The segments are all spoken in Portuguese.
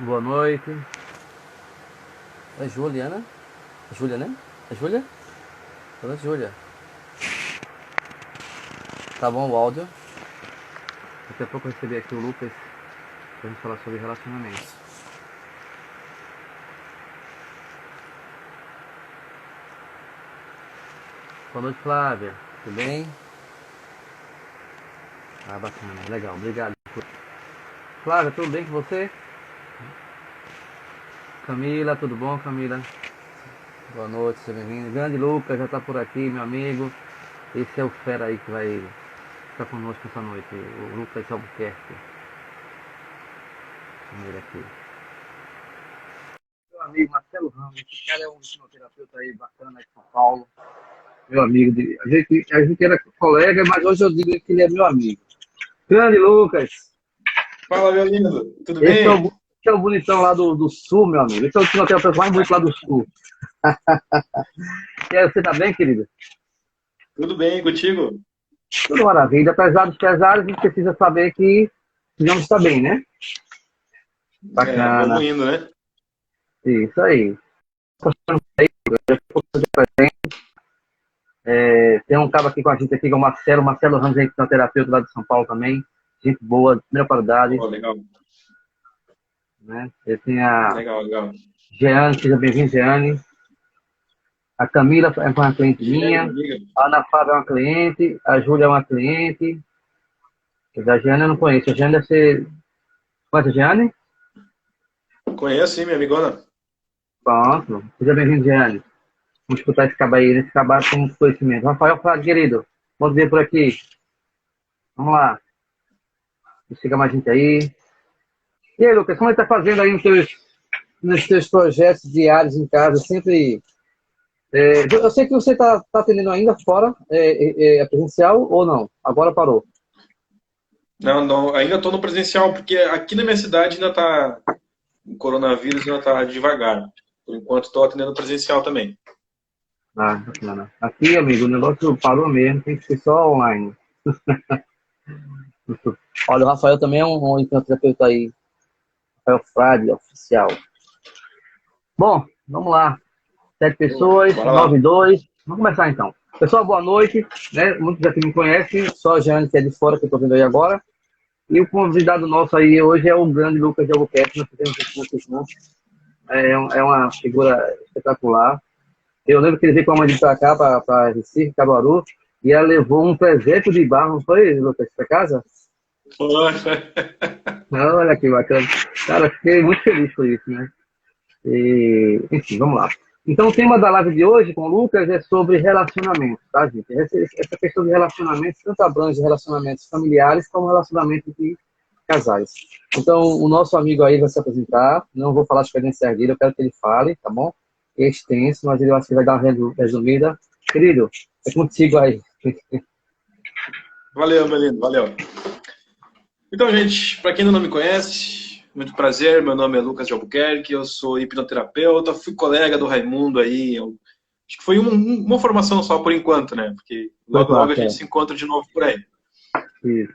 Boa noite. É Juliana? É Júlia, né? É Júlia? Dona Júlia. Tá bom o áudio? Daqui a pouco eu recebi aqui o Lucas pra gente falar sobre relacionamentos. Boa noite, Flávia. Tudo bem? Ah, bacana. Legal. Obrigado. Flávia, tudo bem com você? Camila, tudo bom, Camila? Boa noite, seja bem-vindo. Grande Lucas já tá por aqui, meu amigo. Esse é o fera aí que vai ficar conosco essa noite. O Lucas Albuquerque. Vamos ver aqui. Meu amigo Marcelo Ramos, esse cara é um hipnoterapeuta aí bacana de São Paulo. Meu amigo, a gente era colega, mas hoje eu digo que ele é meu amigo. Grande Lucas, Fala, meu lindo, tudo esse bem? é o bonitão lá do sul, meu amigo. Esse é o hipnoterapeuta mais bonito lá do sul. E aí, você tá bem, querido? Tudo bem contigo? Tudo maravilha. Apesar dos pesares, a gente precisa saber que precisamos estar bem, né? É, vamos Bacana. indo, né? Isso aí. Tem um cara aqui com a gente aqui, que é o Marcelo Ramos, é hipnoterapeuta lá de São Paulo também. Gente boa, de primeira qualidade, Pô, legal, né? Eu tenho a legal, legal. Jeane, seja bem-vindo, Jeane. A Camila é uma cliente Diego, minha. amiga, A Ana Fábia é uma cliente. A Júlia é uma cliente. A Jeane eu não conheço. A Jeane deve ser. Conhece a Jeane? conheço, sim, minha amigona. Pronto. Seja bem-vindo, Jeane. Vamos escutar esse cabo aí. Esse cabo com conhecimento. Rafael Flávio, querido. Bom dia por aqui. Vamos lá. Chega mais gente aí. E aí, Lucas, como é que tá fazendo aí nos teus projetos diários em casa? Sempre. Eu sei que você tá atendendo ainda fora, é presencial ou não? Agora parou. Não, não, ainda estou no presencial, porque aqui na minha cidade ainda tá, o coronavírus ainda tá devagar. Por enquanto estou atendendo presencial também. Ah, bacana. Aqui, amigo, o negócio parou mesmo, tem que ser só online. Olha, o Rafael também é um hipnoterapeuta aí, Rafael Frade, oficial. Bom, vamos lá. Sete Pô, pessoas, bora lá. 9 e 2. Vamos começar então. Pessoal, boa noite. Né? Muitos já que me conhecem, só a Jane, que é de fora, que eu estou vendo aí agora. E o convidado nosso aí hoje é o grande Lucas de Albuquerque, nós fizemos esse curso, né? É uma figura espetacular. Eu lembro que ele veio com a mãe de pra cá, para Recife, Caruaru, e ela levou um presente de barro, não foi, Lucas, para casa? Poxa. Olha que bacana. Cara, fiquei muito feliz por isso, né? Enfim, vamos lá. Então, o tema da live de hoje com o Lucas é sobre relacionamentos, tá, gente? Essa questão de relacionamentos tanto abrange relacionamentos familiares como relacionamentos de casais. Então, o nosso amigo aí vai se apresentar. Não vou falar as credenciais dele, eu quero que ele fale, tá bom? É extenso, mas ele acho que vai dar uma resumida. Querido, é contigo aí. Valeu, meu lindo, valeu. Então, gente, para quem ainda não me conhece, muito prazer, meu nome é Lucas de Albuquerque, eu sou hipnoterapeuta, fui colega do Raimundo aí, acho que foi uma formação só por enquanto, né? Porque Foi logo, logo a fácil, gente se encontra de novo por aí. Isso.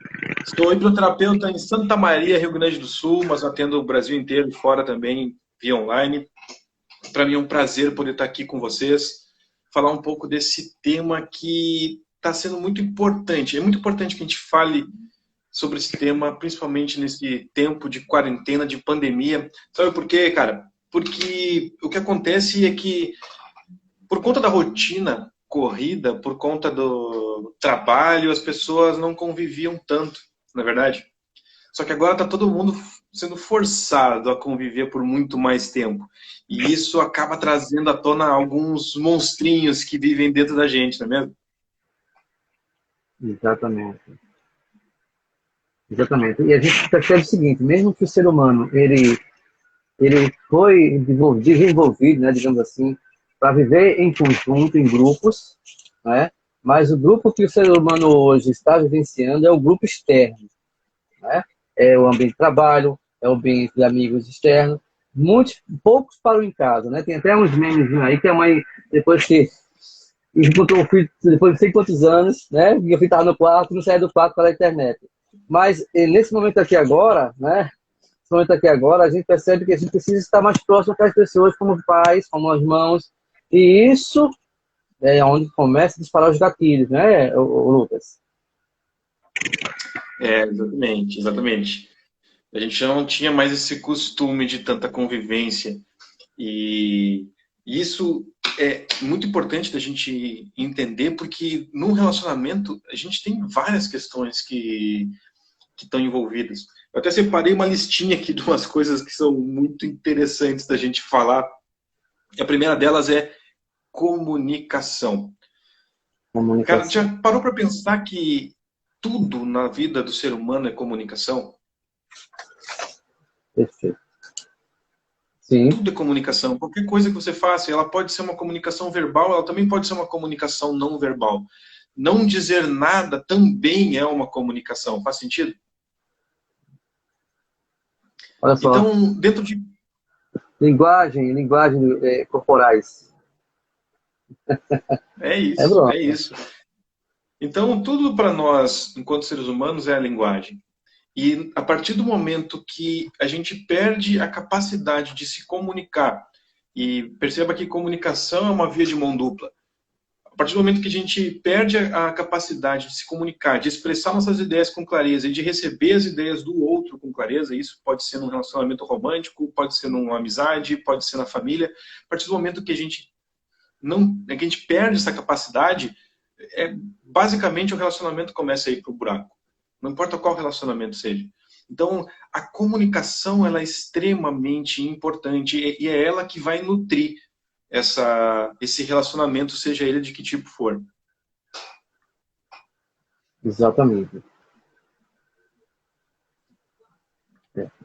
Sou hipnoterapeuta em Santa Maria, Rio Grande do Sul, mas atendo o Brasil inteiro e fora também, via online. Para mim é um prazer poder estar aqui com vocês, falar um pouco desse tema que está sendo muito importante. É muito importante que a gente fale sobre esse tema, principalmente nesse tempo de quarentena, de pandemia. Sabe por quê, cara? Porque o que acontece é que, por conta da rotina corrida, por conta do trabalho, as pessoas não conviviam tanto, na verdade. Só que agora está todo mundo sendo forçado a conviver por muito mais tempo. E isso acaba trazendo à tona alguns monstrinhos que vivem dentro da gente, não é mesmo? Exatamente. Exatamente. E a gente percebe o seguinte, mesmo que o ser humano, ele foi desenvolvido, né, digamos assim, para viver em conjunto, em grupos, né? Mas o grupo que o ser humano hoje está vivenciando é o grupo externo, né? É o ambiente de trabalho, é o ambiente de amigos externos. Muitos, poucos param em casa, né? Tem até uns memes aí que a mãe, depois que encontrou o filho, depois de sei quantos anos, né? E o filho estava no quarto, não saía do quarto para a internet. Mas nesse momento aqui agora, né? principalmente aqui agora, a gente percebe que a gente precisa estar mais próximo com as pessoas, como pais, como irmãos. E isso é onde começa a disparar os gatilhos, né, o Lucas? Exatamente, exatamente. A gente já não tinha mais esse costume de tanta convivência. E isso é muito importante da gente entender, porque num relacionamento a gente tem várias questões que estão envolvidas. Eu até separei uma listinha aqui de umas coisas que são muito interessantes da gente falar. A primeira delas é comunicação. Cara, Comunicação. já parou para pensar que tudo na vida do ser humano é comunicação? Perfeito. Sim. Tudo é comunicação. Qualquer coisa que você faça, ela pode ser uma comunicação verbal, ela também pode ser uma comunicação não verbal. Não dizer nada também é uma comunicação. Faz sentido? Olha só. Então, dentro de... Linguagem corporais. É É isso, bom. é isso. Então, tudo para nós, enquanto seres humanos, é a linguagem. E a partir do momento que a gente perde a capacidade de se comunicar, e perceba que comunicação é uma via de mão dupla. A partir do momento que a gente perde a capacidade de se comunicar, de expressar nossas ideias com clareza e de receber as ideias do outro com clareza, isso pode ser num relacionamento romântico, pode ser numa amizade, pode ser na família. A partir do momento que a gente perde essa capacidade, basicamente o relacionamento começa a ir para o buraco. Não importa qual relacionamento seja. Então, a comunicação ela é extremamente importante e é ela que vai nutrir esse relacionamento, seja ele de que tipo for. Exatamente.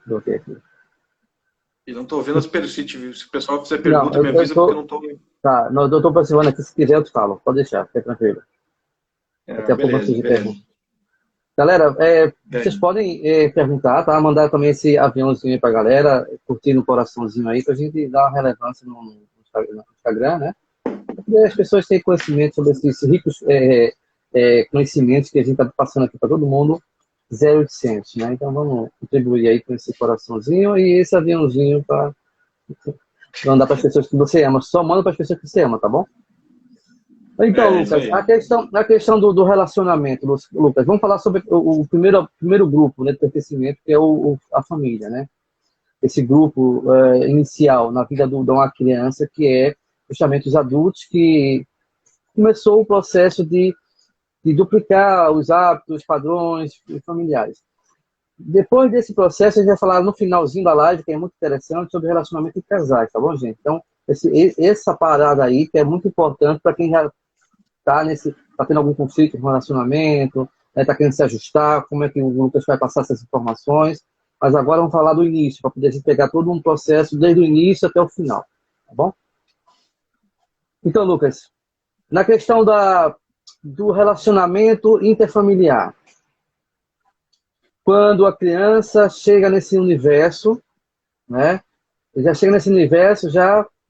Coloquei aqui. E não estou vendo as perguntas. Se o pessoal fizer pergunta, me avisa, porque eu não estou vendo. Tá, não, eu estou participando aqui. Se quiser, eu te falo. Pode deixar, fica tranquilo. Daqui a pouco eu preciso de pergunta. Galera, vocês podem perguntar, tá? Mandar também esse aviãozinho aí pra galera, curtir no coraçãozinho aí, pra gente dar uma relevância no Instagram, né? E as pessoas têm conhecimento sobre esses ricos conhecimentos que a gente está passando aqui para todo mundo, 0800, né? Então vamos contribuir aí com esse coraçãozinho e esse aviãozinho para mandar para as pessoas que você ama. Só manda para as pessoas que você ama, tá bom? Então, Lucas, a questão do relacionamento, Lucas, vamos falar sobre o primeiro grupo, né, de pertencimento, que é a família, né? Esse grupo inicial na vida de uma criança, que é justamente os adultos, que começou o processo de duplicar os hábitos, os padrões familiares. Depois desse processo, a gente vai falar no finalzinho da live, que é muito interessante, sobre relacionamento de casais, tá bom, gente? Então, essa parada aí, que é muito importante para quem já está tendo algum conflito no relacionamento, está querendo se ajustar, como é que o Lucas vai passar essas informações. Mas agora vamos falar do início, para poder pegar todo um processo, desde o início até o final, tá bom? Então, Lucas, na questão do relacionamento interfamiliar, quando a criança chega nesse universo, né? Já chega nesse universo,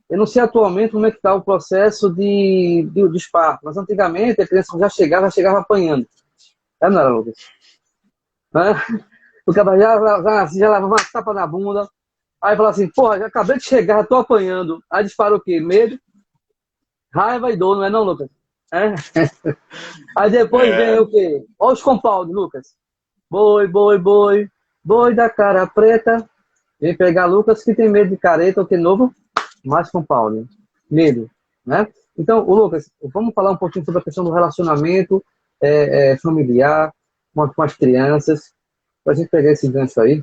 eu não sei atualmente como é que está o processo de parto, mas antigamente a criança já chegava apanhando. Não era, Lucas? O cara já levava uma tapa na bunda, aí fala assim, porra, já acabei de chegar, já tô apanhando. Aí dispara o quê? Medo, raiva e dor, não é não, Lucas? Aí depois vem o quê? Olha os compounds, Lucas. Boi, boi, boi, boi da cara preta. Vem pegar Lucas que tem medo de careta, o que novo? Mais compound. Medo, né? Então, Lucas, vamos falar um pouquinho sobre a questão do relacionamento familiar com as crianças, para a gente pegar esse gancho aí.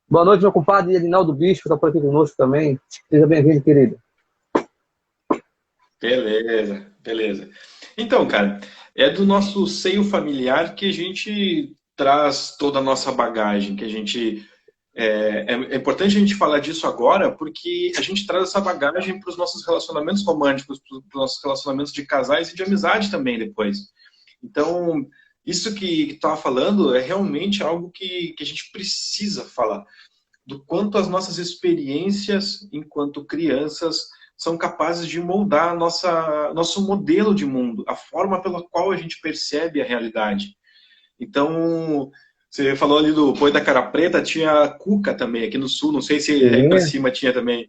Boa noite, meu compadre Edinaldo Bispo, que está por aqui conosco também. Seja bem-vindo, querido. Beleza, beleza. Então, cara, é do nosso seio familiar que a gente traz toda a nossa bagagem, que a gente... É importante a gente falar disso agora, porque a gente traz essa bagagem para os nossos relacionamentos românticos, para os nossos relacionamentos de casais e de amizade também depois. Então, isso que tu estava falando é realmente algo que a gente precisa falar. Do quanto as nossas experiências enquanto crianças são capazes de moldar nosso modelo de mundo, a forma pela qual a gente percebe a realidade. Então, Você falou ali do Boi da Cara Preta, tinha a Cuca também aqui no sul, não sei se aí pra Sim, cima tinha também.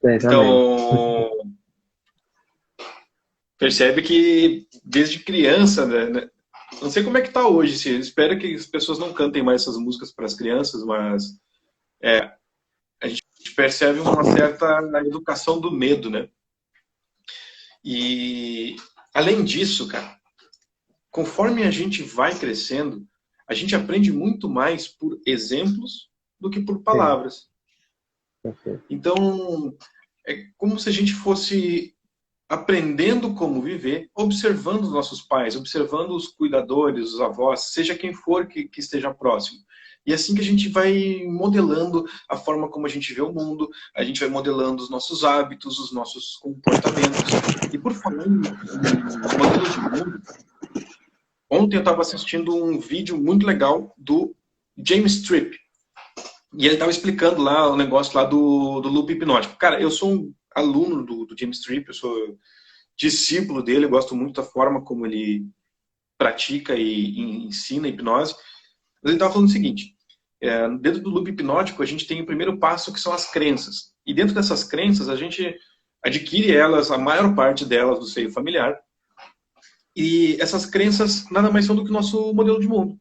tem também. Então, percebe que desde criança, né? Não sei como é que tá hoje, se espero que as pessoas não cantem mais essas músicas para as crianças, mas a gente percebe uma certa educação do medo, né? E além disso, cara, conforme a gente vai crescendo, a gente aprende muito mais por exemplos do que por Sim, palavras. perfeito. Então, é como se a gente fosse aprendendo como viver, observando os nossos pais, observando os cuidadores, os avós, seja quem for que esteja próximo. E é assim que a gente vai modelando a forma como a gente vê o mundo, a gente vai modelando os nossos hábitos, os nossos comportamentos. E por falar em modelo de mundo, ontem eu estava assistindo um vídeo muito legal do James Tripp. E ele estava explicando lá o negócio lá do loop hipnótico. Cara, eu sou um aluno do James Tripp, eu sou discípulo dele, eu gosto muito da forma como ele pratica e ensina hipnose. Mas ele estava falando o seguinte, dentro do loop hipnótico a gente tem o primeiro passo que são as crenças. E dentro dessas crenças a gente adquire elas, a maior parte delas do seio familiar. E essas crenças nada mais são do que o nosso modelo de mundo.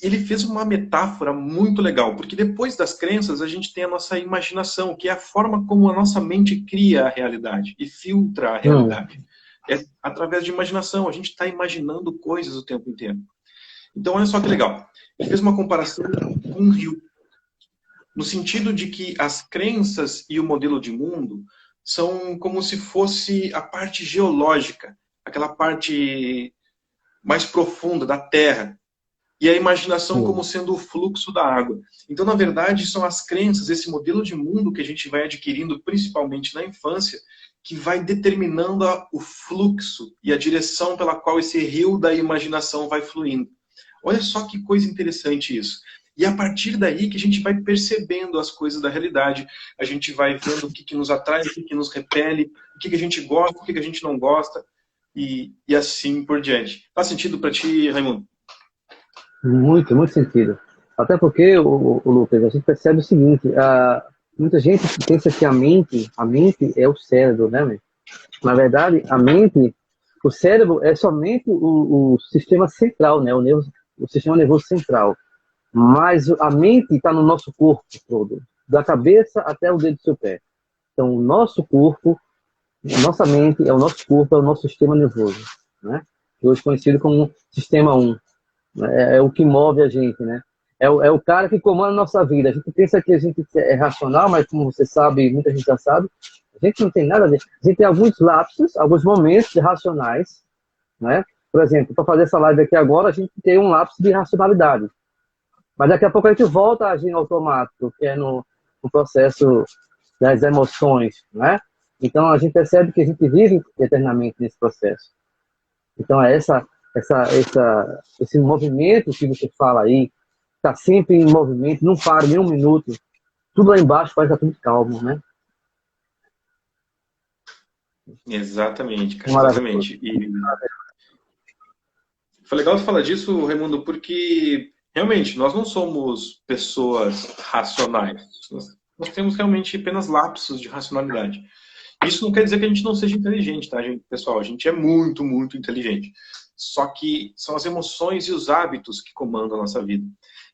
Ele fez uma metáfora muito legal, porque depois das crenças a gente tem a nossa imaginação, que é a forma como a nossa mente cria a realidade e filtra a Hum, realidade. É através de imaginação, a gente está imaginando coisas o tempo inteiro. Então, olha só que legal. Ele fez uma comparação com um rio, no sentido de que as crenças e o modelo de mundo são como se fosse a parte geológica, aquela parte mais profunda da Terra, e a imaginação sim. como sendo o fluxo da água. Então, na verdade, são as crenças, esse modelo de mundo que a gente vai adquirindo, principalmente na infância, que vai determinando o fluxo e a direção pela qual esse rio da imaginação vai fluindo. Olha só que coisa interessante isso. E a partir daí que a gente vai percebendo as coisas da realidade, a gente vai vendo o que nos atrai, o que nos repele, o que a gente gosta, o que a gente não gosta, e assim por diante. Faz sentido para ti, Raimundo? Muito, muito sentido. Até porque, o Lucas, a gente percebe o seguinte, muita gente pensa que a mente é o cérebro, né, meu? Na verdade, a mente, o cérebro é somente o sistema central, né, o sistema nervoso central. Mas a mente está no nosso corpo todo, da cabeça até o dedo do seu pé. Então, o nosso corpo, nossa mente é o nosso corpo, é o nosso sistema nervoso, né? Hoje conhecido como sistema 1. É o que move a gente, né? É o cara que comanda a nossa vida. A gente pensa que a gente é racional, mas como você sabe, muita gente já sabe, a gente não tem nada a ver. A gente tem alguns lapsos, alguns momentos racionais, né? Por exemplo, para fazer essa live aqui agora, a gente tem um lapso de racionalidade. Mas daqui a pouco a gente volta a agir no automático, que é no processo das emoções, né? Então a gente percebe que a gente vive eternamente nesse processo. Então é esse movimento que você fala aí, está sempre em movimento, não para nem um minuto. Tudo lá embaixo parece estar tudo calmo, né? Exatamente, cara, Maravilhoso. exatamente. E foi legal você falar disso, Raimundo, porque realmente nós não somos pessoas racionais. Nós temos realmente apenas lapsos de racionalidade. Isso não quer dizer que a gente não seja inteligente, tá, gente? Pessoal, a gente é muito, muito inteligente. Só que são as emoções e os hábitos que comandam a nossa vida.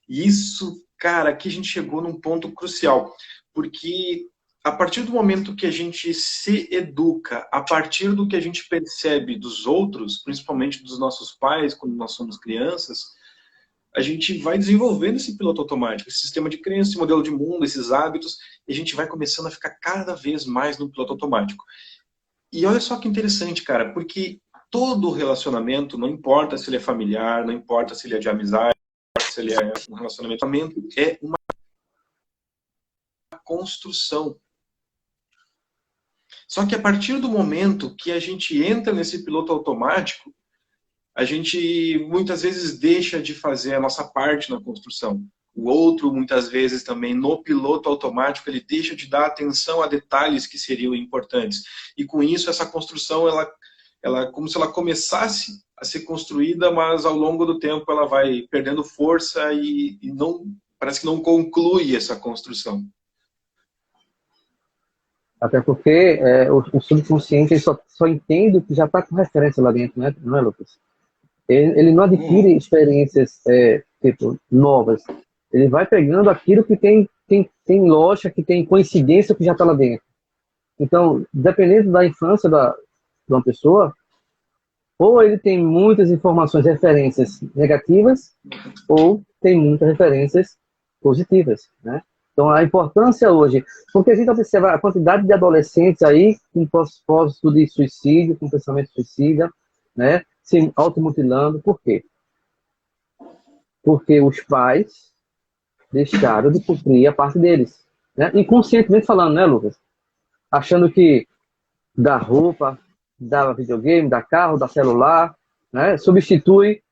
E isso, cara, aqui a gente chegou num ponto crucial, porque a partir do momento que a gente se educa, a partir do que a gente percebe dos outros, principalmente dos nossos pais, quando nós somos crianças, a gente vai desenvolvendo esse piloto automático, esse sistema de crença, esse modelo de mundo, esses hábitos, e a gente vai começando a ficar cada vez mais no piloto automático. E olha só que interessante, cara, porque todo relacionamento, não importa se ele é familiar, não importa se ele é de amizade, se ele é um relacionamento, é uma construção. Só que a partir do momento que a gente entra nesse piloto automático, a gente muitas vezes deixa de fazer a nossa parte na construção. O outro, muitas vezes, também no piloto automático, ele deixa de dar atenção a detalhes que seriam importantes. E com isso, essa construção, ela como se ela começasse a ser construída, mas ao longo do tempo ela vai perdendo força e não, parece que não conclui essa construção. Até porque o subconsciente ele só entende o que já está com referência lá dentro, né? Não é, Lucas? Ele não adquire experiências tipo, novas. Ele vai pegando aquilo que tem lógica, que tem coincidência que já está lá dentro. Então, dependendo da infância de uma pessoa, ou ele tem muitas informações, referências negativas, ou tem muitas referências positivas, né? Então, a importância hoje, porque a gente observa a quantidade de adolescentes aí com propósito de suicídio, com pensamento suicida, né? Se automutilando. Por quê? Porque os pais deixaram de cumprir a parte deles, né? Inconscientemente falando, né, Lucas? Achando que dá roupa, dá videogame, dá carro, dá celular, né? Substitui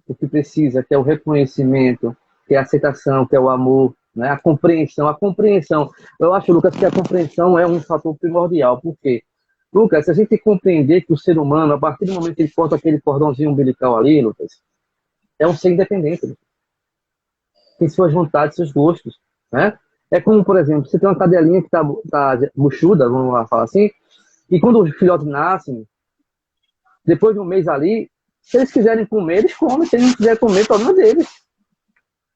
o que precisa, que é o reconhecimento, que é a aceitação, que é o amor, né? A compreensão. A compreensão. Eu acho, Lucas, que a compreensão é um fator primordial. Por quê? Lucas, se a gente compreender que o ser humano, a partir do momento que ele corta aquele cordãozinho umbilical ali, Lucas, é um ser independente. Lucas. Tem suas vontades, seus gostos, né? É como, por exemplo, você tem uma cadelinha que tá buchuda, vamos lá falar assim, e quando os filhotes nascem, depois de um mês ali, se eles quiserem comer, eles comem. Se eles não quiserem comer, problema deles,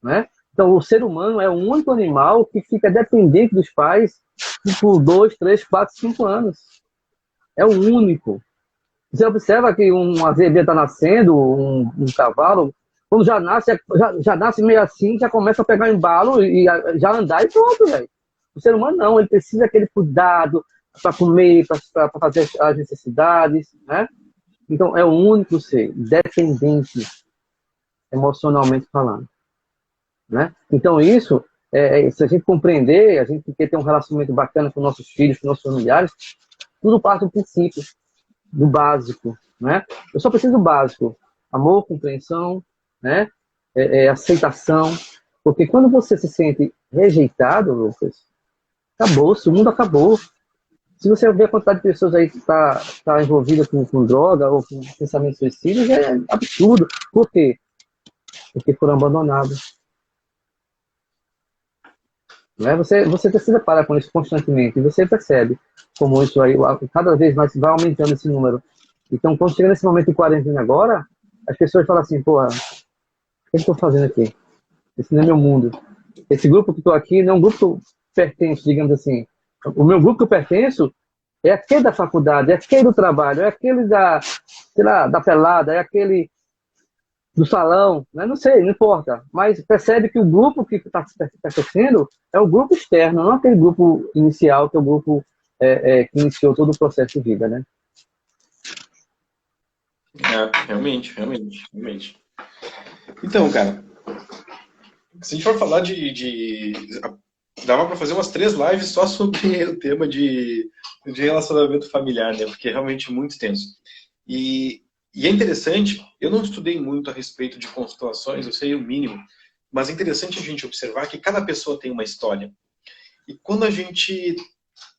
né? Então, o ser humano é o único animal que fica dependente dos pais por 2, 3, 4, 5 anos. É o único. Você observa que uma zebra está nascendo, um cavalo, quando já nasce meio assim, já começa a pegar embalo e já andar e pronto, velho. O ser humano não, ele precisa daquele cuidado para comer, para fazer as necessidades, né? Então, é o único ser dependente, emocionalmente falando, né? Então, isso, se a gente compreender, a gente quer ter um relacionamento bacana com nossos filhos, com nossos familiares, tudo parte do princípio, do básico, né? Eu só preciso do básico: amor, compreensão, né? Aceitação. Porque quando você se sente rejeitado, Lucas, acabou, o mundo acabou. Se você ver a quantidade de pessoas aí que tá envolvida com droga ou com pensamento suicídio, é absurdo. Por quê? Porque foram abandonados. Né? Você se depara com isso constantemente e você percebe como isso aí, cada vez mais vai aumentando esse número. Então, quando chega nesse momento de quarentena agora, as pessoas falam assim, porra, o que eu estou fazendo aqui? Esse não é meu mundo. Esse grupo que estou aqui não é um grupo que eu pertenço, digamos assim. O meu grupo que eu pertenço é aquele da faculdade, é aquele do trabalho, é aquele sei lá, da pelada, é aquele do salão, né? Não sei, não importa. Mas percebe que o grupo que está crescendo é o grupo externo, não aquele grupo inicial, que é o grupo que iniciou todo o processo de vida, né? Realmente. Então, cara, se a gente for falar dava para fazer umas 3 lives só sobre o tema de relacionamento familiar, né? Porque é realmente muito extenso. E é interessante, eu não estudei muito a respeito de constelações, eu sei o mínimo, mas é interessante a gente observar que cada pessoa tem uma história. E quando a gente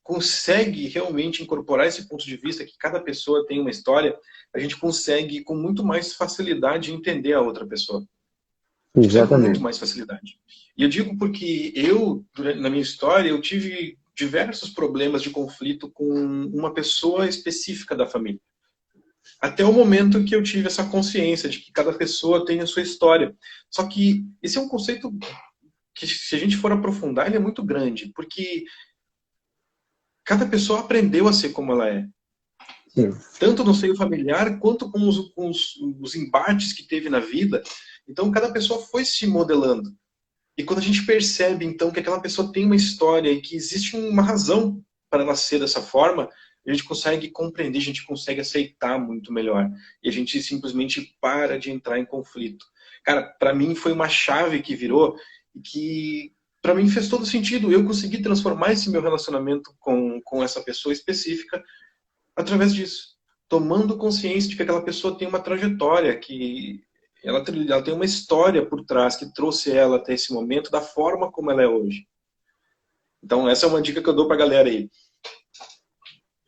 consegue realmente incorporar esse ponto de vista, que cada pessoa tem uma história, a gente consegue com muito mais facilidade entender a outra pessoa. Exatamente. Com muito mais facilidade. E eu digo porque na minha história, eu tive diversos problemas de conflito com uma pessoa específica da família. Até o momento que eu tive essa consciência de que cada pessoa tem a sua história. Só que esse é um conceito que, se a gente for aprofundar, ele é muito grande, porque cada pessoa aprendeu a ser como ela é. Sim. Tanto no seio familiar, quanto com os embates que teve na vida. Então, cada pessoa foi se modelando. E quando a gente percebe, então, que aquela pessoa tem uma história e que existe uma razão para ela ser dessa forma, a gente consegue compreender, a gente consegue aceitar muito melhor. E a gente simplesmente para de entrar em conflito. Cara, para mim foi uma chave que virou e que, para mim, fez todo sentido. Eu consegui transformar esse meu relacionamento com essa pessoa específica através disso. Tomando consciência de que aquela pessoa tem uma trajetória, que ela tem uma história por trás que trouxe ela até esse momento da forma como ela é hoje. Então, essa é uma dica que eu dou pra galera aí.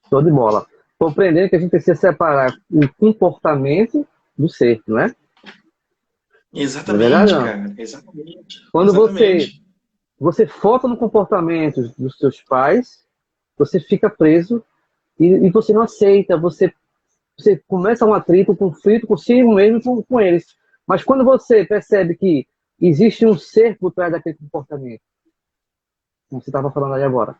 Show de bola. compreendendo que a gente precisa separar o comportamento do ser, não é? Não é verdade, Exatamente, não? cara. Exatamente. Quando Exatamente. você foca no comportamento dos seus pais, você fica preso e você não aceita, você começa um atrito, um conflito consigo mesmo e com eles. Mas quando você percebe que existe um ser por trás daquele comportamento, como você estava falando aí agora,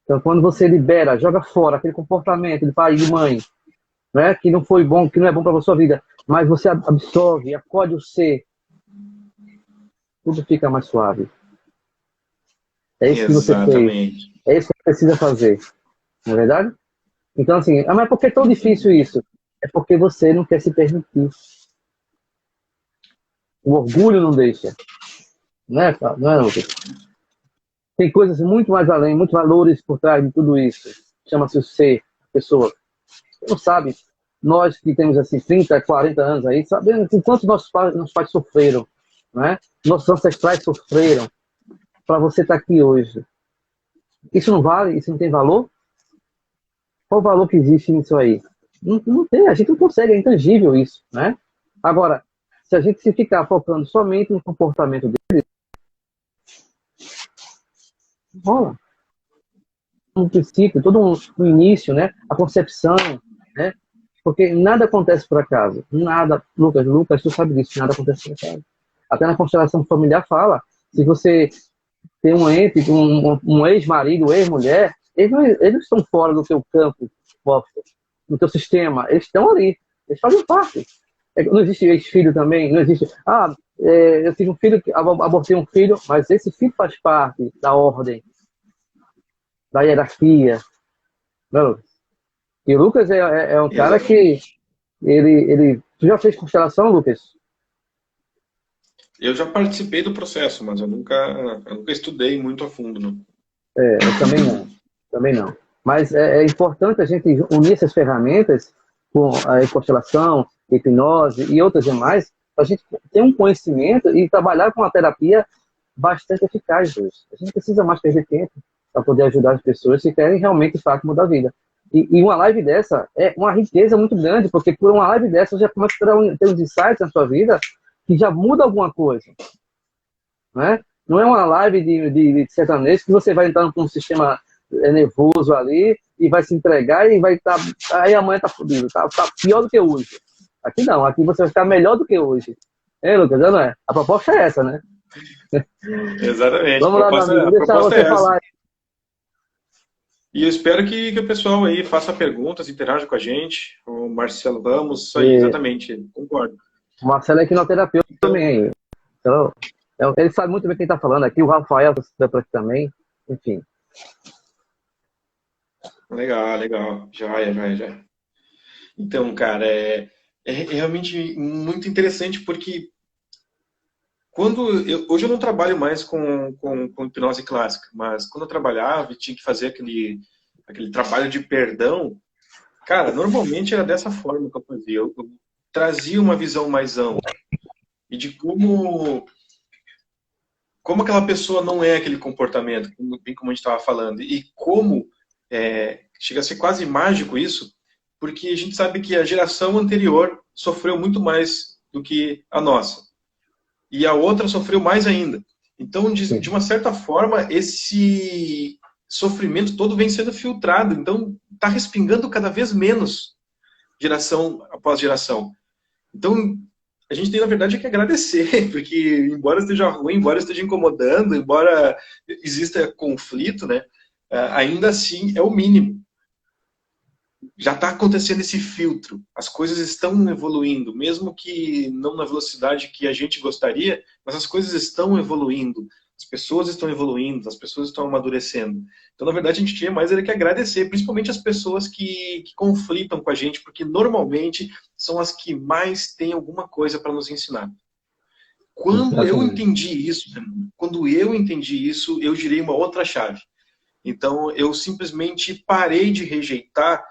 então quando você libera, joga fora aquele comportamento de pai e de mãe, né, que não foi bom, que não é bom para a sua vida, mas você absorve, acolhe o ser, tudo fica mais suave. É isso que você fez, Exatamente. é isso que você precisa fazer, não é verdade? Então assim, mas por que é tão difícil isso? É porque você não quer se permitir. O orgulho não deixa, né? Não é, Lucas? Tem coisas muito mais além, muitos valores por trás de tudo isso. Chama-se o ser, a pessoa. Você não sabe, nós que temos assim 30, 40 anos aí, sabemos o quanto nossos pais sofreram, né? Nossos ancestrais sofreram para você estar aqui hoje. Isso não vale? Isso não tem valor? Qual o valor que existe nisso aí? Não tem, a gente não consegue, é intangível isso, né? Agora, se a gente se ficar focando somente no comportamento dele, rola. Um princípio, todo um início, né? A concepção, né? Porque nada acontece por acaso. Nada, Lucas, tu sabe disso, nada acontece por acaso. Até na constelação familiar fala, se você tem um ente, um ex-marido, ex-mulher, eles não estão fora do teu campo, do teu sistema, eles estão ali, eles fazem parte. Não existe ex-filho também, não existe. Eu tive um filho, abortei um filho, mas esse filho faz parte da ordem, da hierarquia. Não, e o Lucas é um cara Exatamente. que Tu já fez constelação, Lucas? Eu já participei do processo, mas eu nunca estudei muito a fundo, não. Eu também não. Também não. Mas é importante a gente unir essas ferramentas com a constelação, hipnose e outras demais, para a gente ter um conhecimento e trabalhar com uma terapia bastante eficaz hoje. A gente precisa mais perder tempo para poder ajudar as pessoas que querem realmente, de fato, mudar a vida. E uma live dessa é uma riqueza muito grande, porque por uma live dessa você já começa a ter uns insights na sua vida que já muda alguma coisa, né? Não é uma live de sertanejo que você vai entrar num sistema nervoso ali e vai se entregar e vai estar... Aí amanhã tá fodido, tá pior do que hoje. Aqui não, aqui você vai ficar melhor do que hoje. Hein, Lucas? Não é? A proposta é essa, né? Exatamente. Vamos lá, meu amigo, A deixa proposta você é essa. falar. E eu espero que o pessoal aí faça perguntas, interaja com a gente. O Marcelo Ramos, isso aí, E exatamente. Concordo. o Marcelo é quinoterapeuta Então, também. Então, ele sabe muito bem quem está falando aqui. O Rafael está por aqui também. Enfim. legal, legal. Já. Então, cara, é realmente muito interessante porque hoje eu não trabalho mais com hipnose clássica, mas quando eu trabalhava e tinha que fazer aquele trabalho de perdão, cara, normalmente era dessa forma que eu fazia. Eu trazia uma visão mais ampla e de como aquela pessoa não é aquele comportamento, bem como a gente estava falando, e como chega a ser quase mágico isso, porque a gente sabe que a geração anterior sofreu muito mais do que a nossa. E a outra sofreu mais ainda. Então, de Sim. uma certa forma, esse sofrimento todo vem sendo filtrado. Então, está respingando cada vez menos, geração após geração. Então, a gente tem, na verdade, que agradecer, porque embora esteja ruim, embora esteja incomodando, embora exista conflito, né, ainda assim é o mínimo. Já está acontecendo esse filtro, as coisas estão evoluindo, mesmo que não na velocidade que a gente gostaria, mas as coisas estão evoluindo, as pessoas estão evoluindo, as pessoas estão amadurecendo. Então, na verdade, a gente tinha mais que agradecer, principalmente as pessoas que conflitam com a gente, porque normalmente são as que mais têm alguma coisa para nos ensinar. Quando eu Exatamente. entendi isso, eu girei uma outra chave. Então, eu simplesmente parei de rejeitar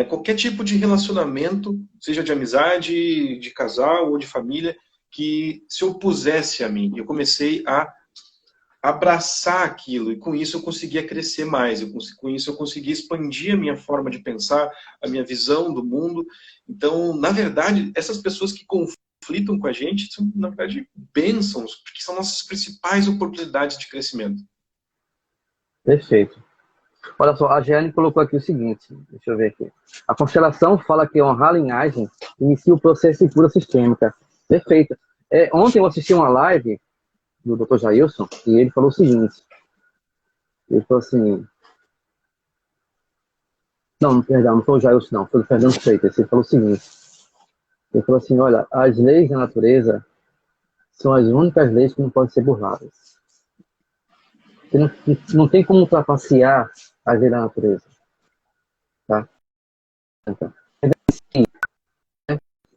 qualquer tipo de relacionamento, seja de amizade, de casal ou de família, que se opusesse a mim. Eu comecei a abraçar aquilo, e com isso eu conseguia crescer mais, com isso eu conseguia expandir a minha forma de pensar, a minha visão do mundo. Então, na verdade, essas pessoas que conflitam com a gente são, na verdade, bênçãos, porque são nossas principais oportunidades de crescimento. Perfeito. Olha só, a Jeane colocou aqui o seguinte, deixa eu ver aqui. A constelação fala que honrar a linhagem inicia o processo de cura sistêmica. Perfeito. Ontem eu assisti uma live do Dr. Jailson e ele falou o seguinte. Ele falou assim... Não, perdão, não foi o Jailson não, foi o Fernando Freitas. Ele falou o seguinte. Ele falou assim, olha, as leis da natureza são as únicas leis que não podem ser burladas. Você não tem como trapacear a lei da natureza. Tá? Então,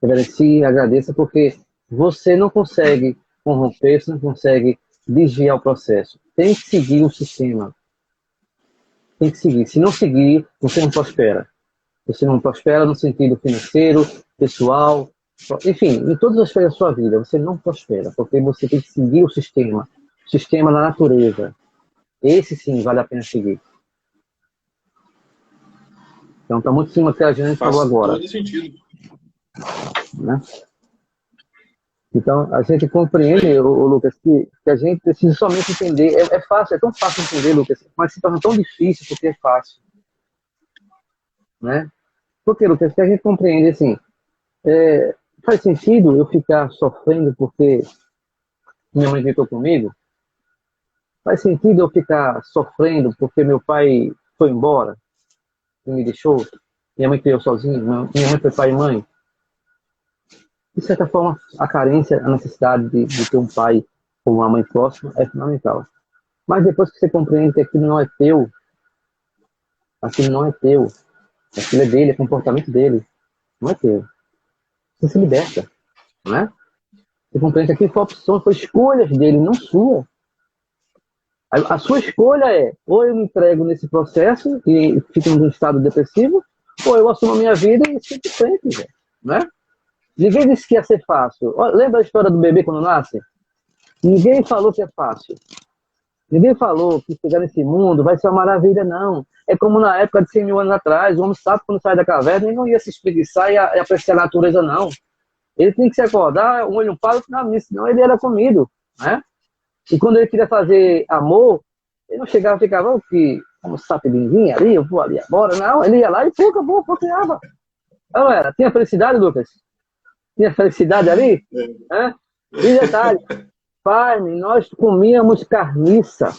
agradeci, agradeça, porque você não consegue corromper, você não consegue desviar o processo. Tem que seguir o sistema. Tem que seguir. Se não seguir, você não prospera. Você não prospera no sentido financeiro, pessoal, enfim, em todas as esferas da sua vida, você não prospera, porque você tem que seguir o sistema da natureza. Esse sim vale a pena seguir. Então está muito em cima do que a gente falou agora. Faz todo sentido. Né? Então a gente compreende, Lucas, que a gente precisa somente entender. É fácil, é tão fácil entender, Lucas, mas se torna tão difícil porque é fácil. Né? Porque, Lucas, que a gente compreende assim, faz sentido eu ficar sofrendo porque minha mãe gritou comigo? Faz sentido eu ficar sofrendo porque meu pai foi embora e me deixou? Minha mãe criou sozinha? Minha mãe foi pai e mãe? De certa forma, a carência, a necessidade de ter um pai ou uma mãe próxima é fundamental. Mas depois que você compreende que aquilo não é teu, aquilo é dele, é comportamento dele, não é teu. Você se liberta, não é? Você compreende que aquilo foi opção, foi escolhas dele, não sua. A sua escolha é, ou eu me entrego nesse processo e fico num estado depressivo, ou eu assumo a minha vida e sigo frente, né? Ninguém disse que ia ser fácil. Lembra a história do bebê quando nasce? Ninguém falou que é fácil. Ninguém falou que chegar nesse mundo vai ser uma maravilha, não. É como na época de 100 mil anos atrás, o homem sabe quando sai da caverna, ele não ia se espreguiçar e apreciar a natureza, não. Ele tinha que se acordar, um olho para o outro, senão ele era comido, né? E quando ele queria fazer amor, ele não chegava e ficava, como sapidinho ali, eu vou ali agora. Não, ele ia lá e acabou, procriava. Não era? Tinha felicidade, Lucas? Tinha felicidade ali? É. E detalhe, pai, nós comíamos carniça,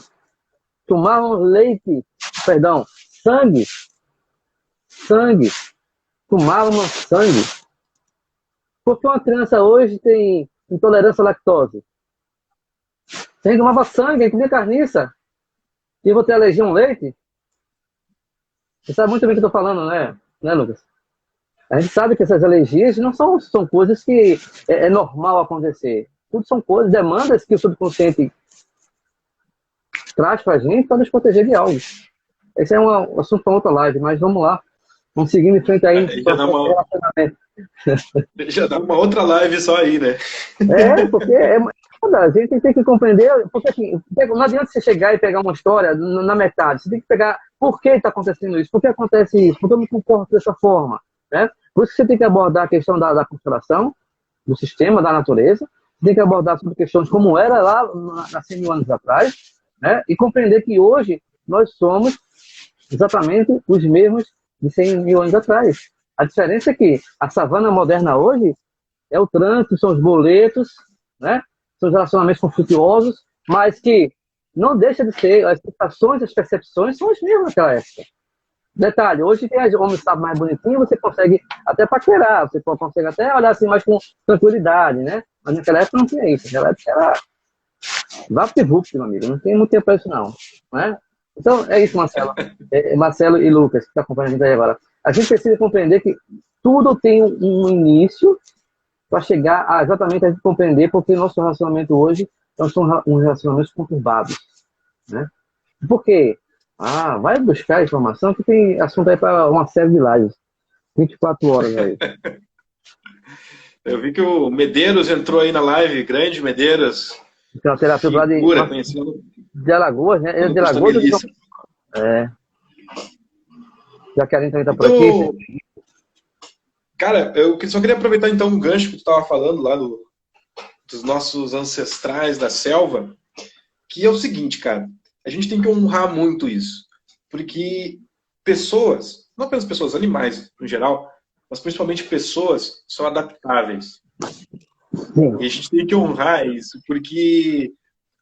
tomávamos leite, sangue, tomávamos sangue. Porque uma criança hoje tem intolerância à lactose? Se a gente tomava sangue, a gente comia carniça, e eu vou ter alergia a um leite? Você sabe muito bem o que eu estou falando, né, Lucas? A gente sabe que essas alergias não são coisas que é normal acontecer. Tudo são coisas, demandas que o subconsciente traz para a gente para nos proteger de algo. Esse é um assunto para outra live, mas vamos lá. Vamos seguindo em frente aí. Já dá uma outra live só aí, né? Porque a gente tem que compreender, porque assim, não adianta você chegar e pegar uma história na metade, você tem que pegar por que está acontecendo isso, por que acontece isso, por que eu me comporto dessa forma, né? Por isso que você tem que abordar a questão da constelação, do sistema, da natureza, você tem que abordar sobre questões como era lá há 100 mil anos atrás, né? E compreender que hoje nós somos exatamente os mesmos de 100 mil anos atrás. A diferença é que a savana moderna hoje é o trânsito, são os boletos, né? São os relacionamentos conflituosos, mas que não deixa de ser, as sensações, as percepções são as mesmas naquela época. Detalhe, hoje tem as homens sabe mais bonitinho, você consegue até paquerar, você consegue até olhar assim mais com tranquilidade, né? Mas naquela época não tinha isso, naquela época era vapt-vupt, meu amigo, não tem muito tempo para isso não, né? Então é isso, Marcelo. Marcelo e Lucas, que está acompanhando a gente aí agora. A gente precisa compreender que tudo tem um início para chegar a exatamente a gente compreender porque nosso relacionamento hoje são uns relacionamentos conturbados, né? Por quê? Vai buscar informação que tem assunto aí para uma série de lives. 24 horas aí. Eu vi que o Medeiros entrou aí na live, grande Medeiros. Então, a terapeuta lá Figura, conhecendo de Alagoas, né? Ele é de Augusto Alagoas ou de... Melissa. É. Já que a gente também tá por aqui. Então, cara, eu só queria aproveitar então um gancho que tu estava falando lá dos nossos ancestrais da selva, que é o seguinte, cara, a gente tem que honrar muito isso, porque pessoas, não apenas pessoas, animais no geral, mas principalmente pessoas são adaptáveis. Sim. E a gente tem que honrar isso, porque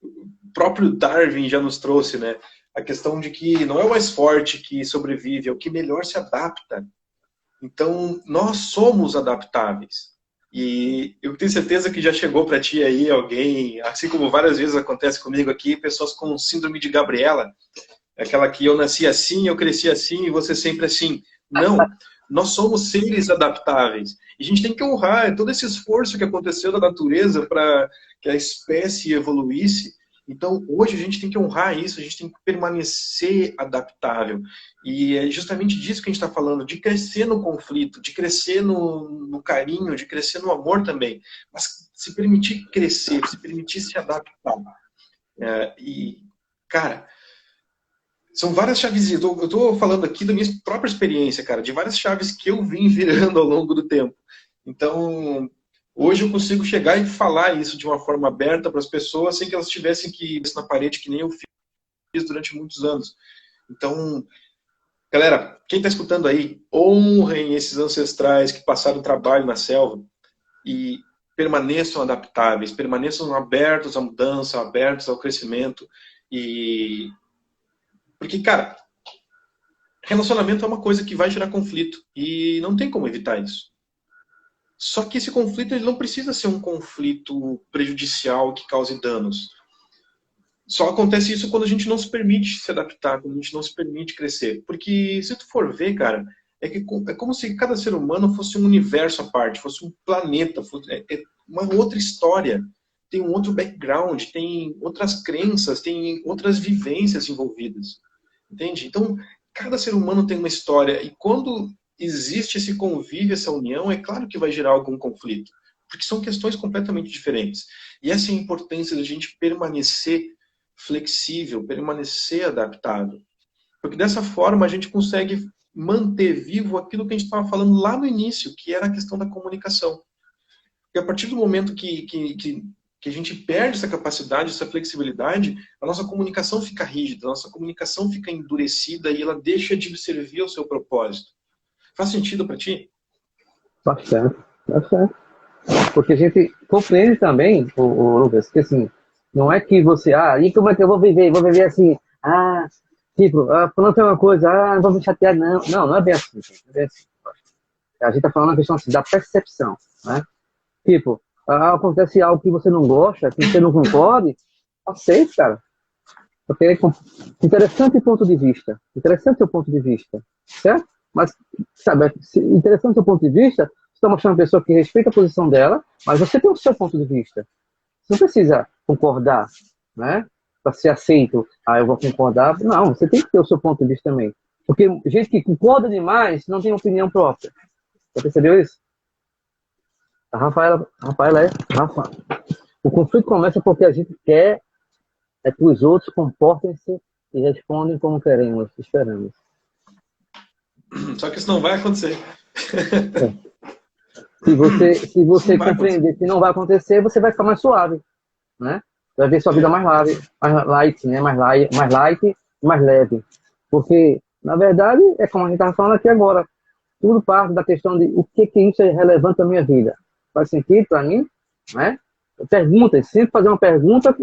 o próprio Darwin já nos trouxe, né, a questão de que não é o mais forte que sobrevive, é o que melhor se adapta. Então, nós somos adaptáveis. E eu tenho certeza que já chegou para ti aí alguém, assim como várias vezes acontece comigo aqui, pessoas com síndrome de Gabriela, aquela que eu nasci assim, eu cresci assim e você sempre assim. Não, nós somos seres adaptáveis. E a gente tem que honrar todo esse esforço que aconteceu da natureza para que a espécie evoluísse. Então, hoje a gente tem que honrar isso, a gente tem que permanecer adaptável. E é justamente disso que a gente está falando, de crescer no conflito, de crescer no carinho, de crescer no amor também. Mas se permitir crescer, se permitir se adaptar. E, cara, são várias chaves. Eu estou falando aqui da minha própria experiência, cara, de várias chaves que eu vim virando ao longo do tempo. Então, hoje eu consigo chegar e falar isso de uma forma aberta para as pessoas, sem que elas tivessem que ir na parede, que nem eu fiz durante muitos anos. Então, galera, quem está escutando aí, honrem esses ancestrais que passaram trabalho na selva e permaneçam adaptáveis, permaneçam abertos à mudança, abertos ao crescimento. Porque, cara, relacionamento é uma coisa que vai gerar conflito e não tem como evitar isso. Só que esse conflito ele não precisa ser um conflito prejudicial que cause danos. Só acontece isso quando a gente não se permite se adaptar, quando a gente não se permite crescer. Porque se tu for ver, cara, é como se cada ser humano fosse um universo à parte, fosse um planeta, é uma outra história, tem um outro background, tem outras crenças, tem outras vivências envolvidas. Entende? Então, cada ser humano tem uma história e quando existe esse convívio, essa união, é claro que vai gerar algum conflito, porque são questões completamente diferentes. E essa é a importância da gente permanecer flexível, permanecer adaptável. Porque dessa forma a gente consegue manter vivo aquilo que a gente estava falando lá no início, que era a questão da comunicação. Porque a partir do momento que a gente perde essa capacidade, essa flexibilidade, a nossa comunicação fica rígida, a nossa comunicação fica endurecida e ela deixa de servir ao seu propósito. Faz sentido para ti? Bastante, bastante. Porque a gente compreende também, o Lucas, que assim, não é que você, e como é que eu vou viver? Vou viver assim, tipo, falando uma coisa, não vou me chatear, não. Não, não é bem assim, gente, não é bem assim. A gente tá falando a questão assim, da percepção, né? Tipo, acontece algo que você não gosta, que você não concorde, aceite, cara. Porque interessante o ponto de vista, interessante o ponto de vista, certo? Mas, sabe, interessante o ponto de vista, você está mostrando uma pessoa que respeita a posição dela, mas você tem o seu ponto de vista. Você não precisa concordar, né? Para ser aceito, eu vou concordar. Não, você tem que ter o seu ponto de vista também. Porque gente que concorda demais não tem opinião própria. Você percebeu isso? A Rafaela é Rafa. O conflito começa porque a gente quer que os outros comportem-se e respondem como queremos, esperamos. Só que isso não vai acontecer. Se você compreender que não vai acontecer, você vai ficar mais suave, né? Vai ver sua vida mais leve, mais light, né? Mais light, mais leve. Porque, na verdade, é como a gente estava falando aqui agora. Tudo parte da questão de o que isso é relevante na minha vida. Faz sentido para mim? Né? Pergunta, sempre fazer uma pergunta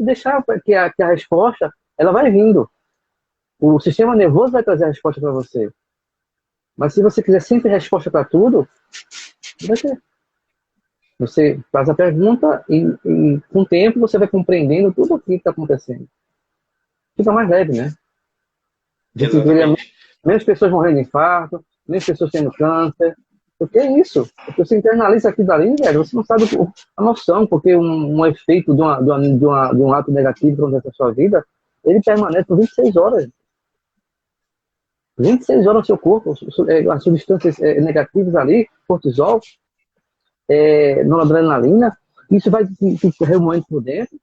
e deixar que a resposta ela vai vindo. O sistema nervoso vai trazer a resposta para você. Mas se você quiser sempre resposta para tudo, vai ter. Você faz a pergunta e com o tempo você vai compreendendo tudo o que está acontecendo. Fica mais leve, né? Menos pessoas morrendo de infarto, menos pessoas tendo câncer. Porque é isso. Porque você internaliza aquilo dali, velho, você não sabe a noção, porque um efeito de um ato negativo que acontece na sua vida, ele permanece por 26 horas. 26 horas no seu corpo, as substâncias negativas ali, cortisol, noradrenalina, isso vai te remoendo por dentro.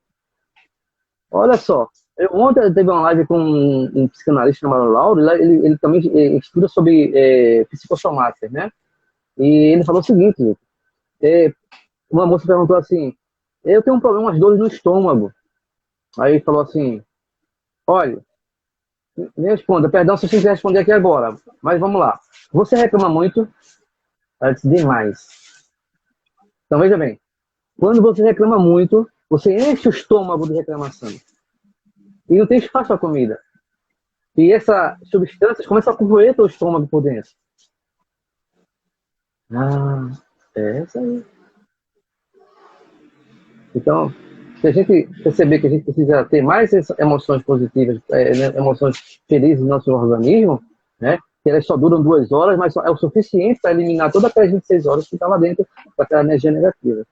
Olha só, ontem eu teve uma live com um psicanalista chamado Lauro, ele também estuda sobre psicossomática, né? E ele falou o seguinte, uma moça perguntou assim, eu tenho um problema, umas dores no estômago. Aí ele falou assim, olha, me responda, perdão se eu quiser responder aqui agora, mas vamos lá. Você reclama muito? Ela disse, demais. Então veja bem, quando você reclama muito, você enche o estômago de reclamação. E não tem espaço para comida. E essas substâncias começam a corroer o estômago por dentro. Ah, é isso aí. Então, se a gente perceber que a gente precisa ter mais emoções positivas, emoções felizes no nosso organismo, né? Que elas só duram 2 horas, mas é o suficiente para eliminar todas aquelas 26 horas que estava dentro daquela energia negativa.